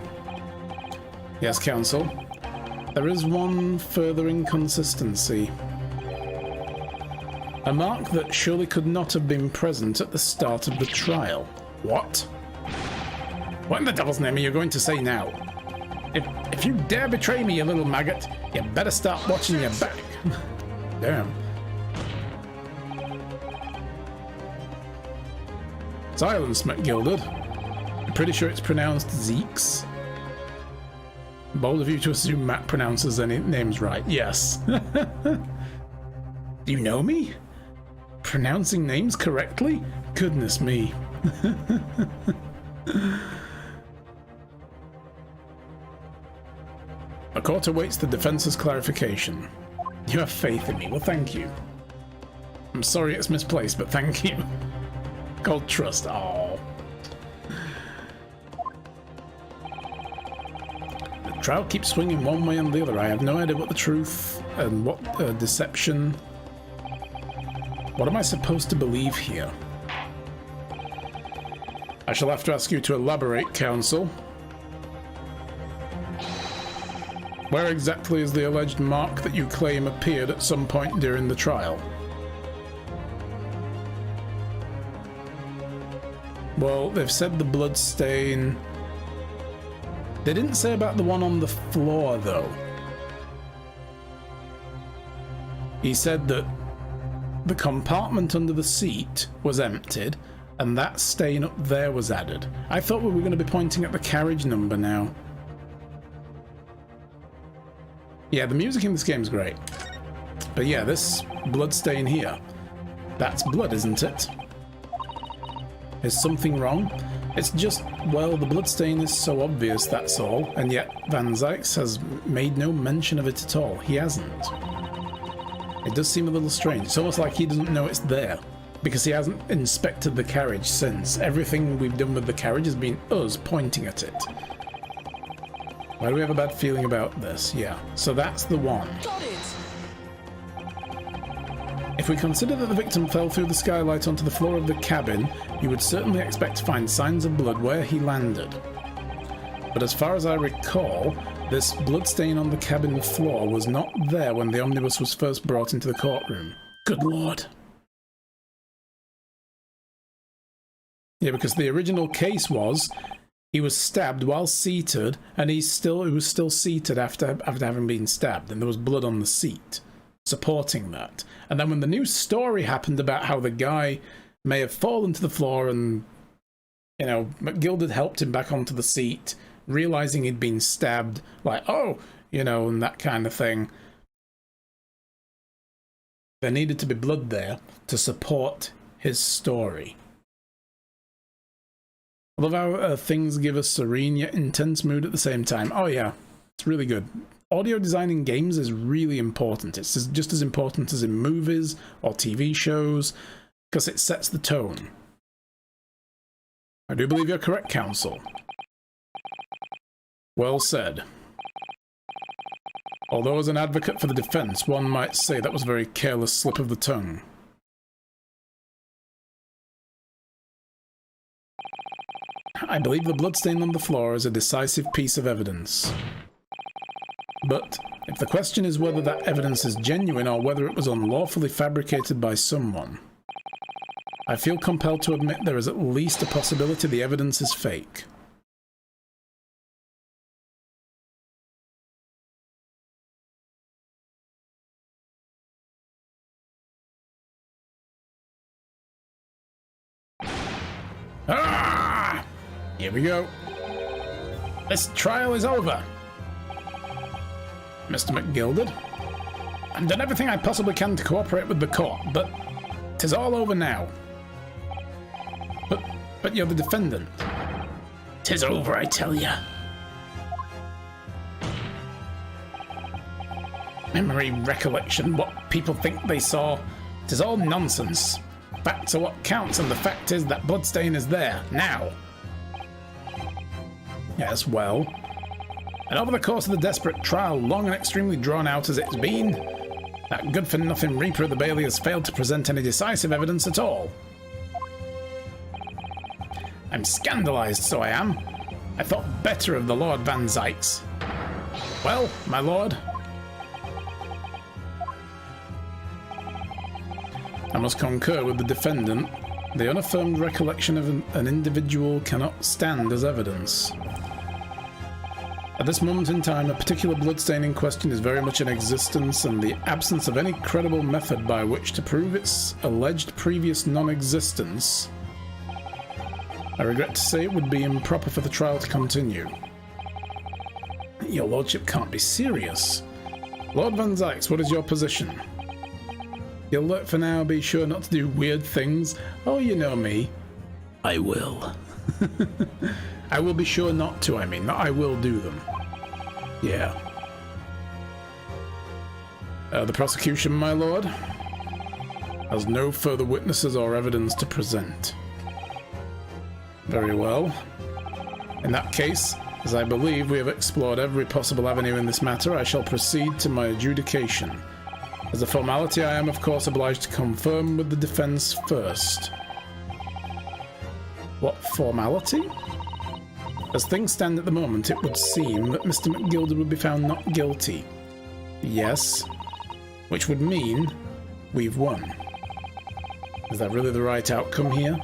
S1: Yes, counsel. There is one further inconsistency. A mark that surely could not have been present at the start of the trial. What? What in the devil's name are you going to say now? If you dare betray me, you little maggot, you better start watching your back. Damn. Silence, McGilded. I'm pretty sure it's pronounced Zeeks. Bold of you to assume Matt pronounces any names right. Yes. Do you know me? Pronouncing names correctly? Goodness me. The court awaits the defense's clarification. You have faith in me. Well, thank you. I'm sorry it's misplaced, but thank you. Called trust. Oh. The trial keeps swinging one way and the other. I have no idea what the truth and what deception. What am I supposed to believe here? I shall have to ask you to elaborate, counsel. Where exactly is the alleged mark that you claim appeared at some point during the trial? Well, they've said the blood stain. They didn't say about the one on the floor, though. He said that the compartment under the seat was emptied, and that stain up there was added. I thought we were going to be pointing at the carriage number now. Yeah, the music in this game is great. But yeah, this blood stain here. That's blood, isn't it? Is something wrong? It's just, well, the bloodstain is so obvious, that's all, and yet Van Zykes has made no mention of it at all. He hasn't. It does seem a little strange. It's almost like he doesn't know it's there, because he hasn't inspected the carriage since. Everything we've done with the carriage has been us pointing at it. Why do we have a bad feeling about this? Yeah, so that's the one.
S3: Got it.
S1: If we consider that the victim fell through the skylight onto the floor of the cabin, you would certainly expect to find signs of blood where he landed. But as far as I recall, this bloodstain on the cabin floor was not there when the omnibus was first brought into the courtroom. Good lord. Yeah, because the original case was he was stabbed while seated, and he was still seated after having been stabbed, and there was blood on the seat supporting that. And then when the new story happened about how the guy may have fallen to the floor and, you know, McGilded helped him back onto the seat, realizing he'd been stabbed, like, oh, you know, and that kind of thing. There needed to be blood there to support his story. I love how things give a serene yet intense mood at the same time. Oh yeah, it's really good. Audio design in games is really important. It's just as important as in movies or TV shows, because it sets the tone. I do believe you're correct, counsel. Well said. Although as an advocate for the defense, one might say that was a very careless slip of the tongue. I believe the bloodstain on the floor is a decisive piece of evidence. But if the question is whether that evidence is genuine or whether it was unlawfully fabricated by someone, I feel compelled to admit there is at least a possibility the evidence is fake. Ah! Here we go. This trial is over. Mr. McGilded, I've done everything I possibly can to cooperate with the court, but 'tis all over now. But you're the defendant. 'Tis over, I tell ya. Memory, recollection, what people think they saw, 'tis all nonsense. Facts are what counts, and the fact is that bloodstain is there, now. Yes, well. And over the course of the desperate trial, long and extremely drawn out as it's been, that good-for-nothing Reaper of the Bailey has failed to present any decisive evidence at all. I'm scandalized, so I am. I thought better of the Lord Van Zykes. Well, my lord, I must concur with the defendant. The unaffirmed recollection of an individual cannot stand as evidence. At this moment in time, a particular bloodstain in question is very much in existence, and the absence of any credible method by which to prove its alleged previous non-existence, I regret to say it would be improper for the trial to continue. Your lordship can't be serious. Lord Van Zykes, what is your position? You'll let for now be sure not to do weird things. Oh, you know me. I will. I will be sure not to, I mean. Not I will do them. Yeah. The prosecution, my lord, has no further witnesses or evidence to present. Very well. In that case, as I believe we have explored every possible avenue in this matter, I shall proceed to my adjudication. As a formality, I am of course obliged to confirm with the defense first. What formality? As things stand at the moment, it would seem that Mr. McGilded would be found not guilty. Yes. Which would mean we've won. Is that really the right outcome here?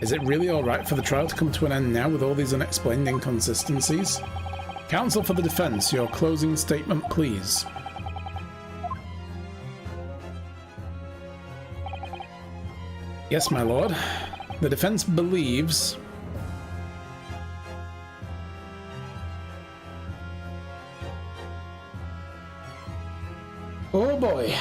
S1: Is it really alright for the trial to come to an end now with all these unexplained inconsistencies? Counsel for the defense, your closing statement, please. Yes, my lord. The defense believes oh boy.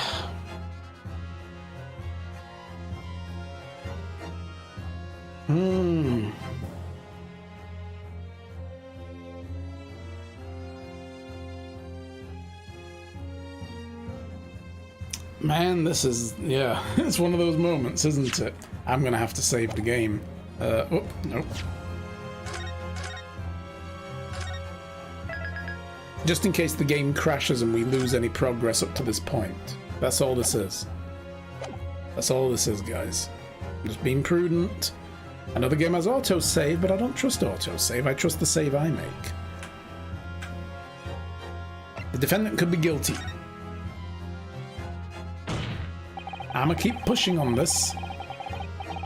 S1: Man, this is, yeah, it's one of those moments, isn't it? I'm gonna have to save the game. Oh, nope. Just in case the game crashes and we lose any progress up to this point. That's all this is. That's all this is, guys. I'm just being prudent. I know the game has autosave, but I don't trust autosave. I trust the save I make. The defendant could be guilty. I'ma keep pushing on this.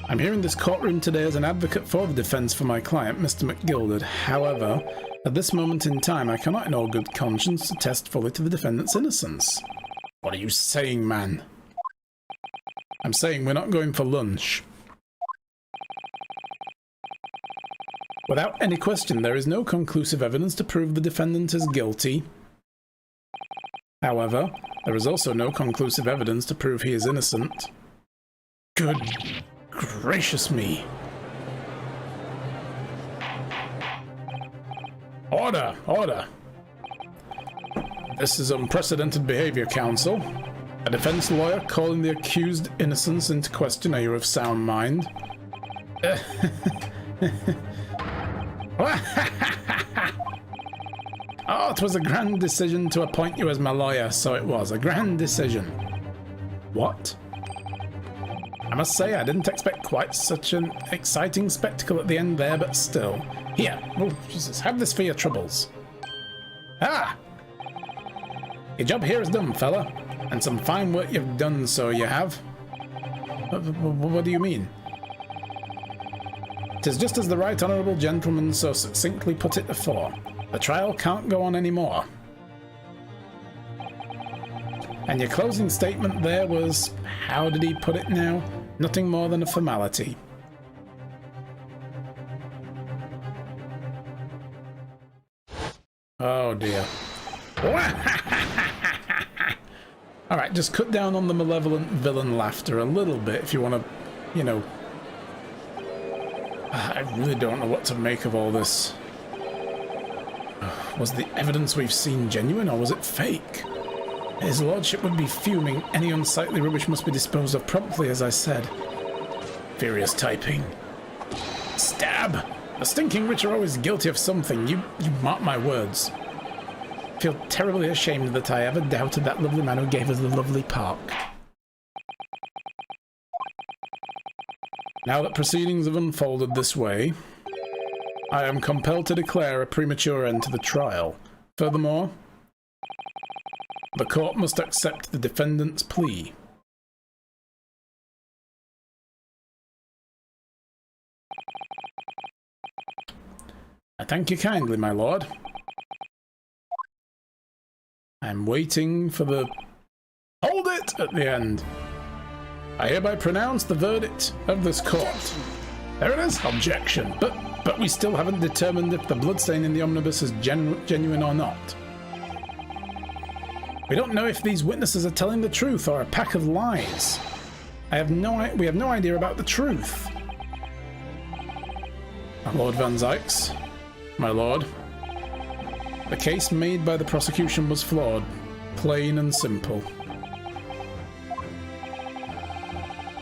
S1: I'm here in this courtroom today as an advocate for the defense for my client, Mr. McGilded. However, at this moment in time, I cannot in all good conscience attest fully to the defendant's innocence. What are you saying, man? I'm saying we're not going for lunch. Without any question, there is no conclusive evidence to prove the defendant is guilty. However, there is also no conclusive evidence to prove he is innocent. Good gracious me. Order! Order! This is unprecedented behavior, counsel. A defense lawyer calling the accused innocence into question. Are you of sound mind? Oh, it was a grand decision to appoint you as my lawyer, so it was. A grand decision. What? I must say, I didn't expect quite such an exciting spectacle at the end there, but still. Here, oh Jesus, have this for your troubles. Ah! Your job here is done, fella. And some fine work you've done, so you have. What do you mean? 'Tis just as the right honourable gentleman so succinctly put it before. The trial can't go on anymore. And your closing statement there was, how did he put it now? Nothing more than a formality. Oh dear. Alright, just cut down on the malevolent villain laughter a little bit if you want to, you know... I really don't know what to make of all this. Was the evidence we've seen genuine, or was it fake? His lordship would be fuming. Any unsightly rubbish must be disposed of promptly, as I said. Furious typing. Stab! The stinking rich are always guilty of something. You mark my words. I feel terribly ashamed that I ever doubted that lovely man who gave us the lovely park. Now that proceedings have unfolded this way, I am compelled to declare a premature end to the trial. Furthermore, the court must accept the defendant's plea. I thank you kindly, my lord. I'm waiting for the... Hold it! At the end. I hereby pronounce the verdict of this court. There it is. Objection. But we still haven't determined if the bloodstain in the omnibus is genuine or not. We don't know if these witnesses are telling the truth or a pack of lies. We have no idea about the truth. Lord Van Zykes, my lord, the case made by the prosecution was flawed, plain and simple.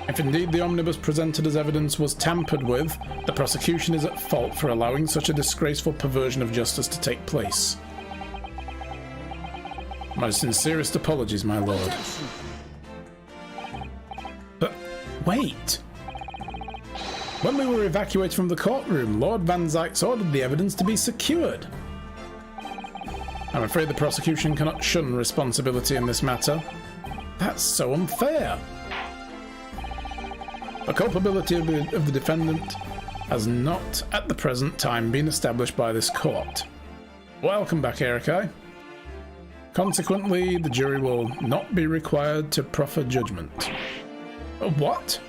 S1: If indeed the omnibus presented as evidence was tampered with, the prosecution is at fault for allowing such a disgraceful perversion of justice to take place. My sincerest apologies, my lord. But wait! When we were evacuated from the courtroom, Lord Van Zykes ordered the evidence to be secured. I'm afraid the prosecution cannot shun responsibility in this matter. That's so unfair. The culpability of the defendant has not, at the present time, been established by this court. Welcome back, Erikai. Consequently, the jury will not be required to proffer judgment. What?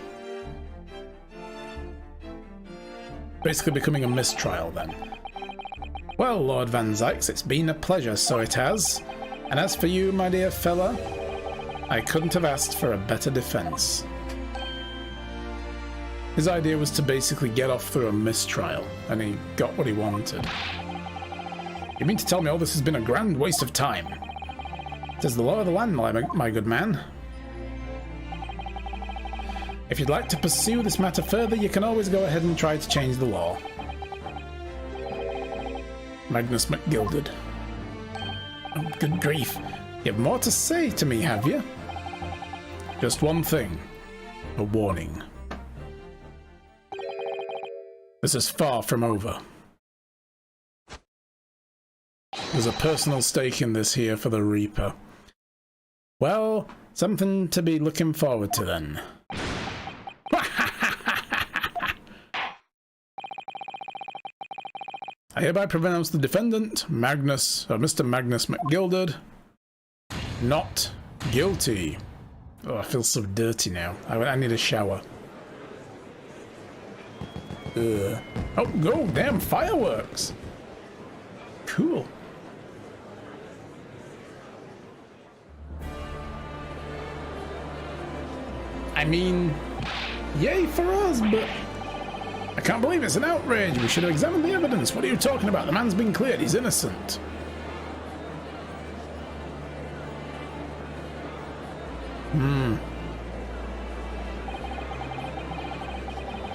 S1: Basically becoming a mistrial, then. Well, Lord Van Zykes, it's been a pleasure, so it has. And as for you, my dear fella, I couldn't have asked for a better defense. His idea was to basically get off through a mistrial, and he got what he wanted. You mean to tell me all this has been a grand waste of time? It is the law of the land, my good man. If you'd like to pursue this matter further, you can always go ahead and try to change the law. Magnus McGilded. Oh, good grief. You have more to say to me, have you? Just one thing. A warning. This is far from over. There's a personal stake in this here for the Reaper. Well, something to be looking forward to then. I hereby pronounce the defendant, Mr. Magnus McGilded, not guilty. Oh, I feel so dirty now. I need a shower. Oh, go! Damn, fireworks! Cool. I mean, yay for us, but I can't believe it's an outrage. We should have examined the evidence. What are you talking about? The man's been cleared. He's innocent.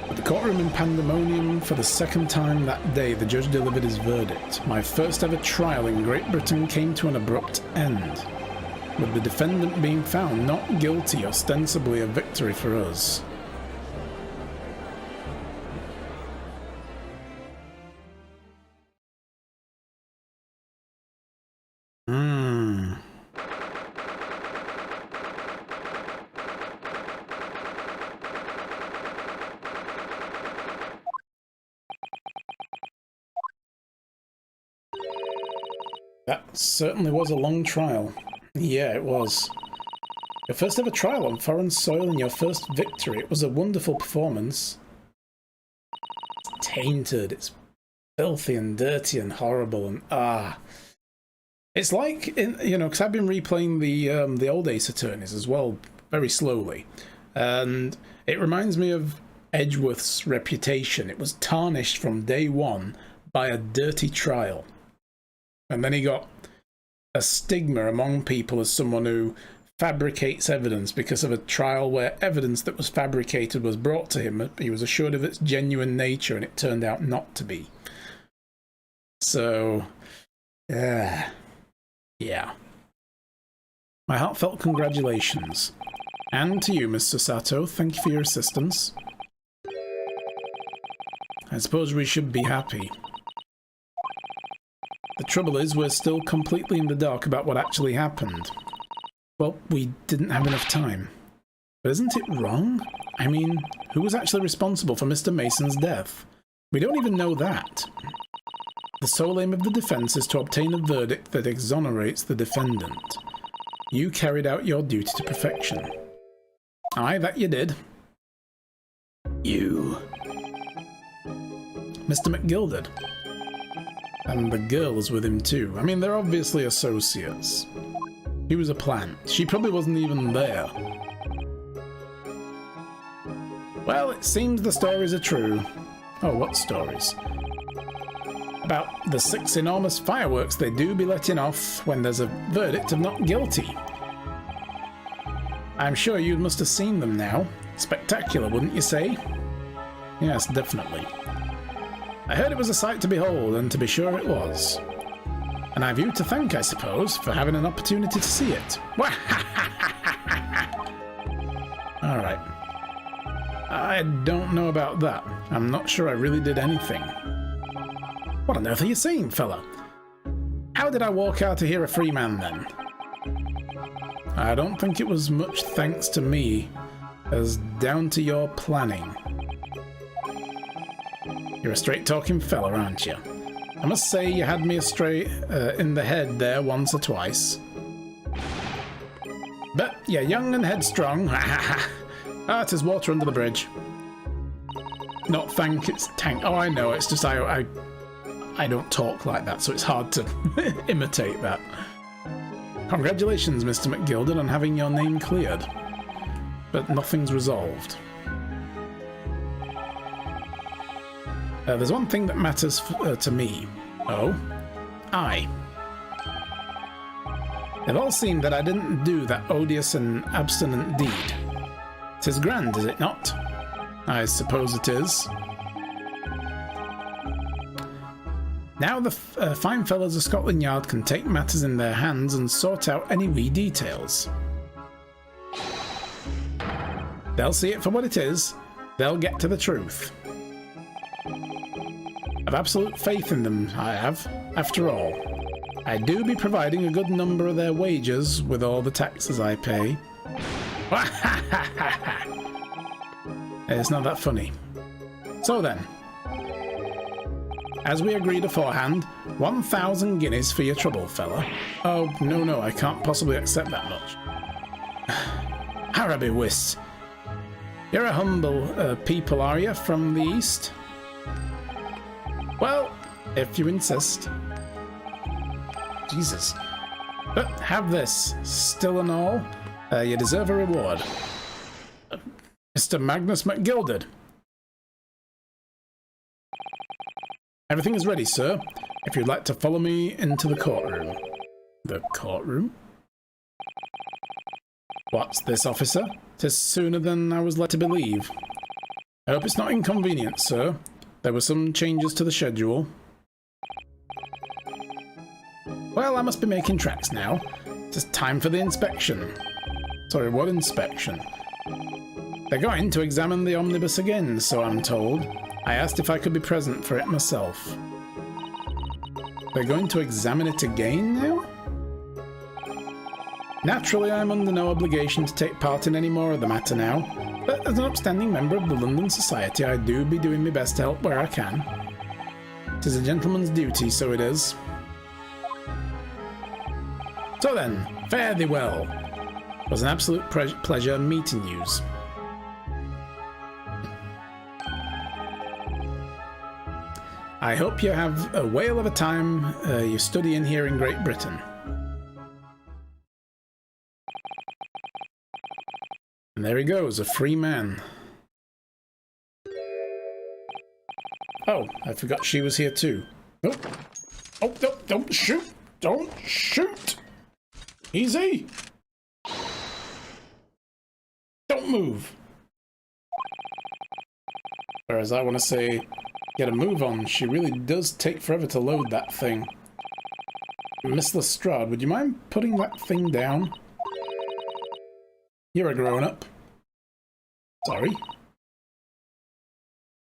S1: At the courtroom in pandemonium, for the second time that day, the judge delivered his verdict. My first ever trial in Great Britain came to an abrupt end, with the defendant being found not guilty, ostensibly a victory for us. Hmm. That certainly was a long trial. Yeah, it was. Your first ever trial on foreign soil and your first victory. It was a wonderful performance. It's tainted. It's filthy and dirty and horrible and It's like, because I've been replaying the old Ace Attorneys as well, very slowly. And it reminds me of Edgeworth's reputation. It was tarnished from day one by a dirty trial. And then he got a stigma among people as someone who fabricates evidence because of a trial where evidence that was fabricated was brought to him. He was assured of its genuine nature and it turned out not to be. So, yeah. My heartfelt congratulations. And to you, Mr. Sato, thank you for your assistance. I suppose we should be happy. The trouble is, we're still completely in the dark about what actually happened. Well, we didn't have enough time. But isn't it wrong? I mean, who was actually responsible for Mr. Mason's death? We don't even know that. The sole aim of the defense is to obtain a verdict that exonerates the defendant. You carried out your duty to perfection. Aye, that you did. You. Mr. McGilded. And the girl was with him too. I mean, they're obviously associates. He was a plant. She probably wasn't even there. Well, it seems the stories are true. Oh, what stories? About the 6 enormous fireworks they do be letting off when there's a verdict of not guilty. I'm sure you must have seen them now. Spectacular, wouldn't you say? Yes, definitely. I heard it was a sight to behold, and to be sure it was. And I've you to thank, I suppose, for having an opportunity to see it. Alright. I don't know about that. I'm not sure I really did anything. What on earth are you saying, fella? How did I walk out of here a free man, then? I don't think it was much thanks to me as down to your planning. You're a straight-talking fella, aren't you? I must say you had me astray in the head there once or twice. But you're young and headstrong. It is water under the bridge. Not thank, it's tank. Oh, I know, it's just I don't talk like that, so it's hard to imitate that. Congratulations, Mr. McGilded, on having your name cleared. But nothing's resolved. There's one thing that matters to me. Oh? I. They've all seen that I didn't do that odious and abstinent deed. 'Tis grand, is it not? I suppose it is. Now the fine fellows of Scotland Yard can take matters in their hands and sort out any wee details. They'll see it for what it is. They'll get to the truth. I've absolute faith in them, I have. After all, I do be providing a good number of their wages with all the taxes I pay. It's not that funny. So then, as we agreed aforehand, 1,000 guineas for your trouble, fella. Oh, no, I can't possibly accept that much. Haraby whist. You're a humble people, are you, from the east? Well, if you insist. Jesus. But have this. Still and all, you deserve a reward. Mr. Magnus McGilded. Everything is ready, sir. If you'd like to follow me into the courtroom. The courtroom? What's this, officer? 'Tis sooner than I was led to believe. I hope it's not inconvenient, sir. There were some changes to the schedule. Well, I must be making tracks now. It's time for the inspection. Sorry, what inspection? They're going to examine the omnibus again, so I'm told. I asked if I could be present for it myself. They're going to examine it again now? Naturally, I'm under no obligation to take part in any more of the matter now, but as an upstanding member of the London Society, I do be doing my best to help where I can. 'Tis a gentleman's duty, so it is. So then, fare thee well. It was an absolute pleasure meeting yous. I hope you have a whale of a time you studying here in Great Britain. And there he goes, a free man. Oh, I forgot she was here too. Oh, oh, no, don't shoot! Don't shoot! Easy! Don't move! Whereas I want to say, get a move on. She really does take forever to load that thing. Miss Lestrade, would you mind putting that thing down? You're a grown-up. Sorry.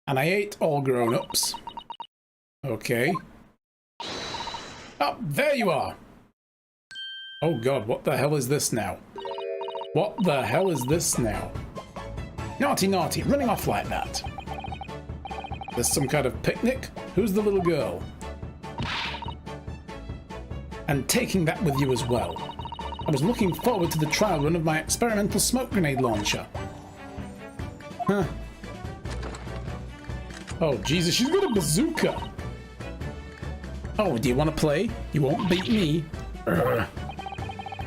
S1: And I hate all grown-ups. Okay. Oh, there you are! Oh god, what the hell is this now? What the hell is this now? Naughty, naughty, running off like that. There's some kind of picnic? Who's the little girl? And taking that with you as well. I was looking forward to the trial run of my experimental smoke grenade launcher. Huh. Oh, Jesus, she's got a bazooka! Oh, do you want to play? You won't beat me.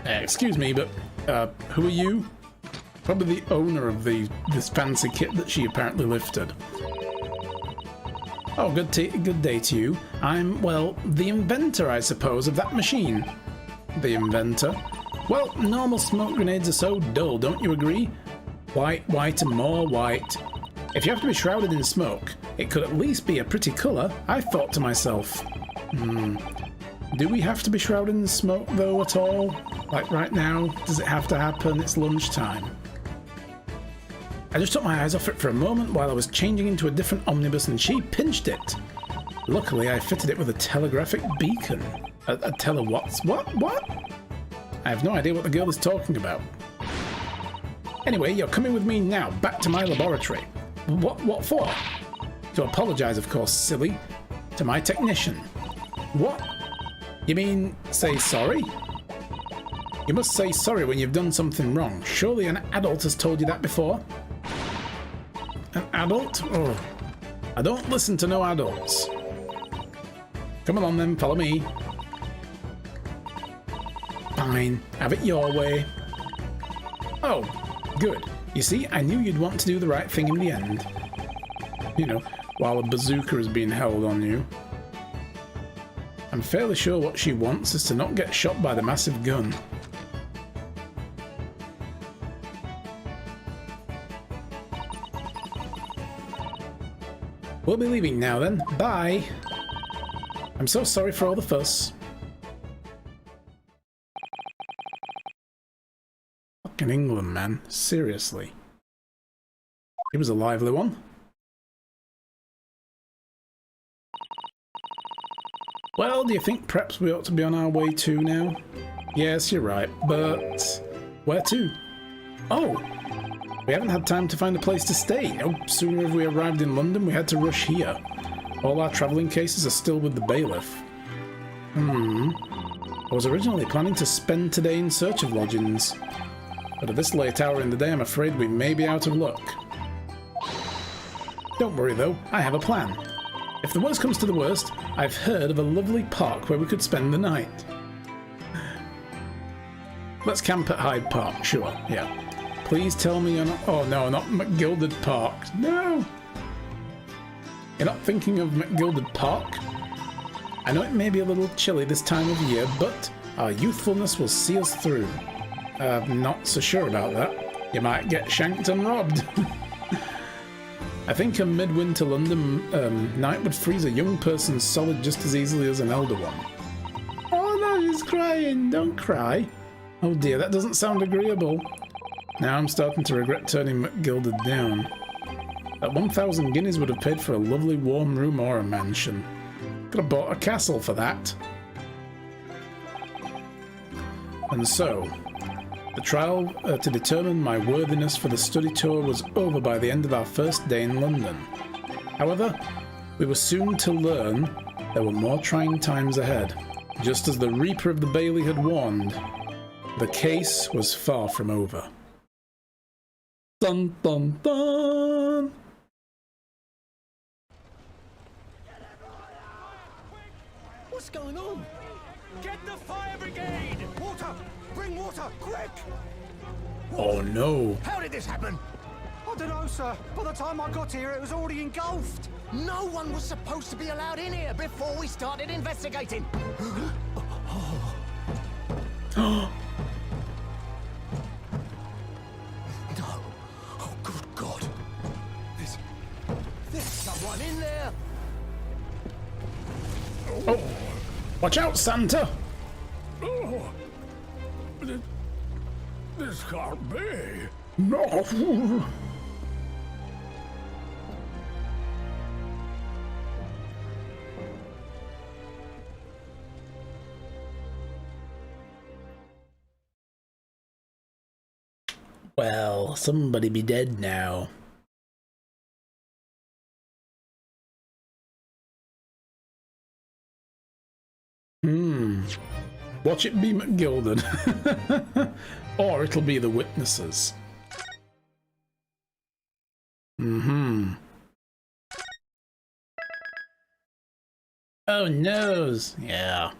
S1: Excuse me, but who are you? Probably the owner of this fancy kit that she apparently lifted. Oh, good day to you. I'm, well, the inventor, I suppose, of that machine. The inventor? Well, normal smoke grenades are so dull, don't you agree? White, white, and more white. If you have to be shrouded in smoke, it could at least be a pretty colour, I thought to myself. Do we have to be shrouded in smoke, though, at all? Like right now? Does it have to happen? It's lunchtime. I just took my eyes off it for a moment while I was changing into a different omnibus and she pinched it. Luckily, I fitted it with a telegraphic beacon. A tele-what? What? I have no idea what the girl is talking about. Anyway, you're coming with me now, back to my laboratory. What for? To apologise, of course, silly. To my technician. What? You mean, say sorry? You must say sorry when you've done something wrong. Surely an adult has told you that before? An adult? Oh, I don't listen to no adults. Come along then, follow me. Fine, have it your way. Oh, good. You see, I knew you'd want to do the right thing in the end. You know, while a bazooka is being held on you. I'm fairly sure what she wants is to not get shot by the massive gun. We'll be leaving now then. Bye! I'm so sorry for all the fuss. Fucking England, man. Seriously. He was a lively one. Well, do you think perhaps we ought to be on our way too now? Yes, you're right, but where to? Oh! We haven't had time to find a place to stay. No sooner have we arrived in London, we had to rush here. All our travelling cases are still with the bailiff. I was originally planning to spend today in search of lodgings, but at this late hour in the day I'm afraid we may be out of luck. Don't worry though, I have a plan. If the worst comes to the worst, I've heard of a lovely park where we could spend the night. Let's camp at Hyde Park, sure, yeah. Please tell me you're not... Oh no, not McGilded Park. No! You're not thinking of McGilded Park? I know it may be a little chilly this time of year, but our youthfulness will see us through. Not so sure about that. You might get shanked and robbed. I think a midwinter London night would freeze a young person solid just as easily as an elder one. Oh no, she's crying. Don't cry. Oh dear, that doesn't sound agreeable. Now I'm starting to regret turning McGilded down. That 1,000 guineas would have paid for a lovely warm room or a mansion. Could have bought a castle for that. And so, The trial to determine my worthiness for the study tour was over by the end of our first day in London. However, we were soon to learn there were more trying times ahead. Just as the Reaper of the Bailey had warned, the case was far from over. Dun dun dun!
S2: What's going on? Get the fire brigade! Water! Bring water, quick!
S1: Oh no!
S2: How did this happen?
S3: I don't know, sir. By the time I got here, it was already engulfed.
S2: No one was supposed to be allowed in here before we started investigating. No. Oh, good God. There's someone in there.
S1: Oh! Watch out, Santa!
S2: Oh. This can't be.
S1: No! Well, somebody be dead now. Watch it be McGilden. Or it'll be the witnesses. Oh no! Yeah.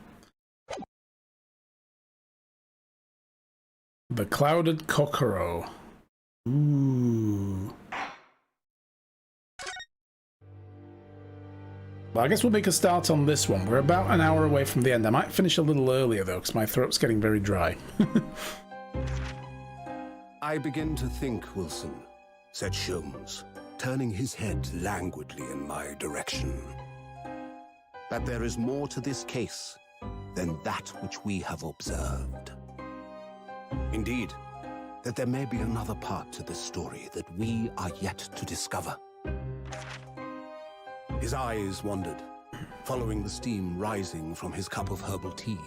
S1: The Clouded Cockero. Ooh. Well, I guess we'll make a start on this one. We're about an hour away from the end. I might finish a little earlier though, because my throat's getting very dry.
S4: I begin to think, Wilson, said Sholmes, turning his head languidly in my direction, that there is more to this case than that which we have observed. Indeed, that there may be another part to this story that we are yet to discover. His eyes wandered, following the steam rising from his cup of herbal tea,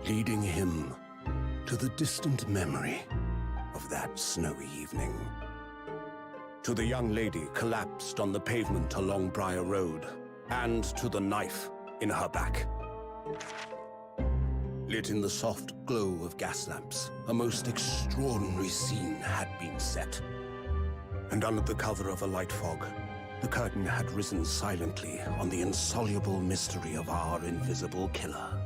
S4: leading him to the distant memory of that snowy evening. To the young lady collapsed on the pavement along Briar Road, and to the knife in her back. Lit in the soft glow of gas lamps, a most extraordinary scene had been set. And under the cover of a light fog, the curtain had risen silently on the insoluble mystery of our invisible killer.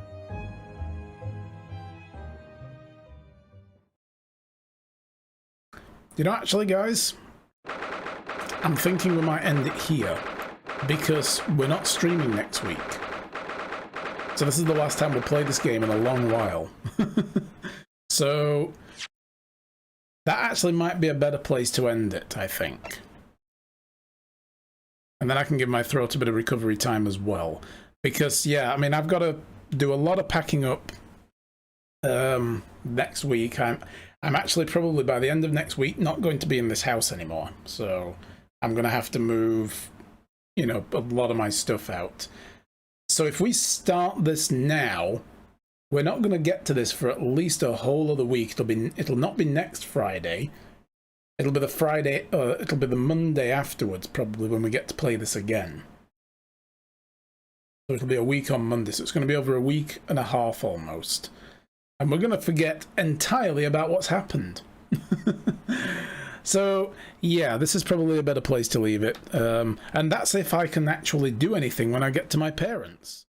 S1: You know, actually, guys, I'm thinking we might end it here because we're not streaming next week. So this is the last time we'll play this game in a long while. So that actually might be a better place to end it, I think. And then I can give my throat a bit of recovery time as well. Because, yeah, I mean, I've got to do a lot of packing up next week. I'm actually probably by the end of next week not going to be in this house anymore. So I'm going to have to move, you know, a lot of my stuff out. So if we start this now, we're not going to get to this for at least a whole other week. It'll not be next Friday. It'll be the Friday, it'll be the Monday afterwards, probably, when we get to play this again. So it'll be a week on Monday, so it's going to be over a week and a half almost. And we're going to forget entirely about what's happened. So, yeah, this is probably a better place to leave it. And that's if I can actually do anything when I get to my parents'.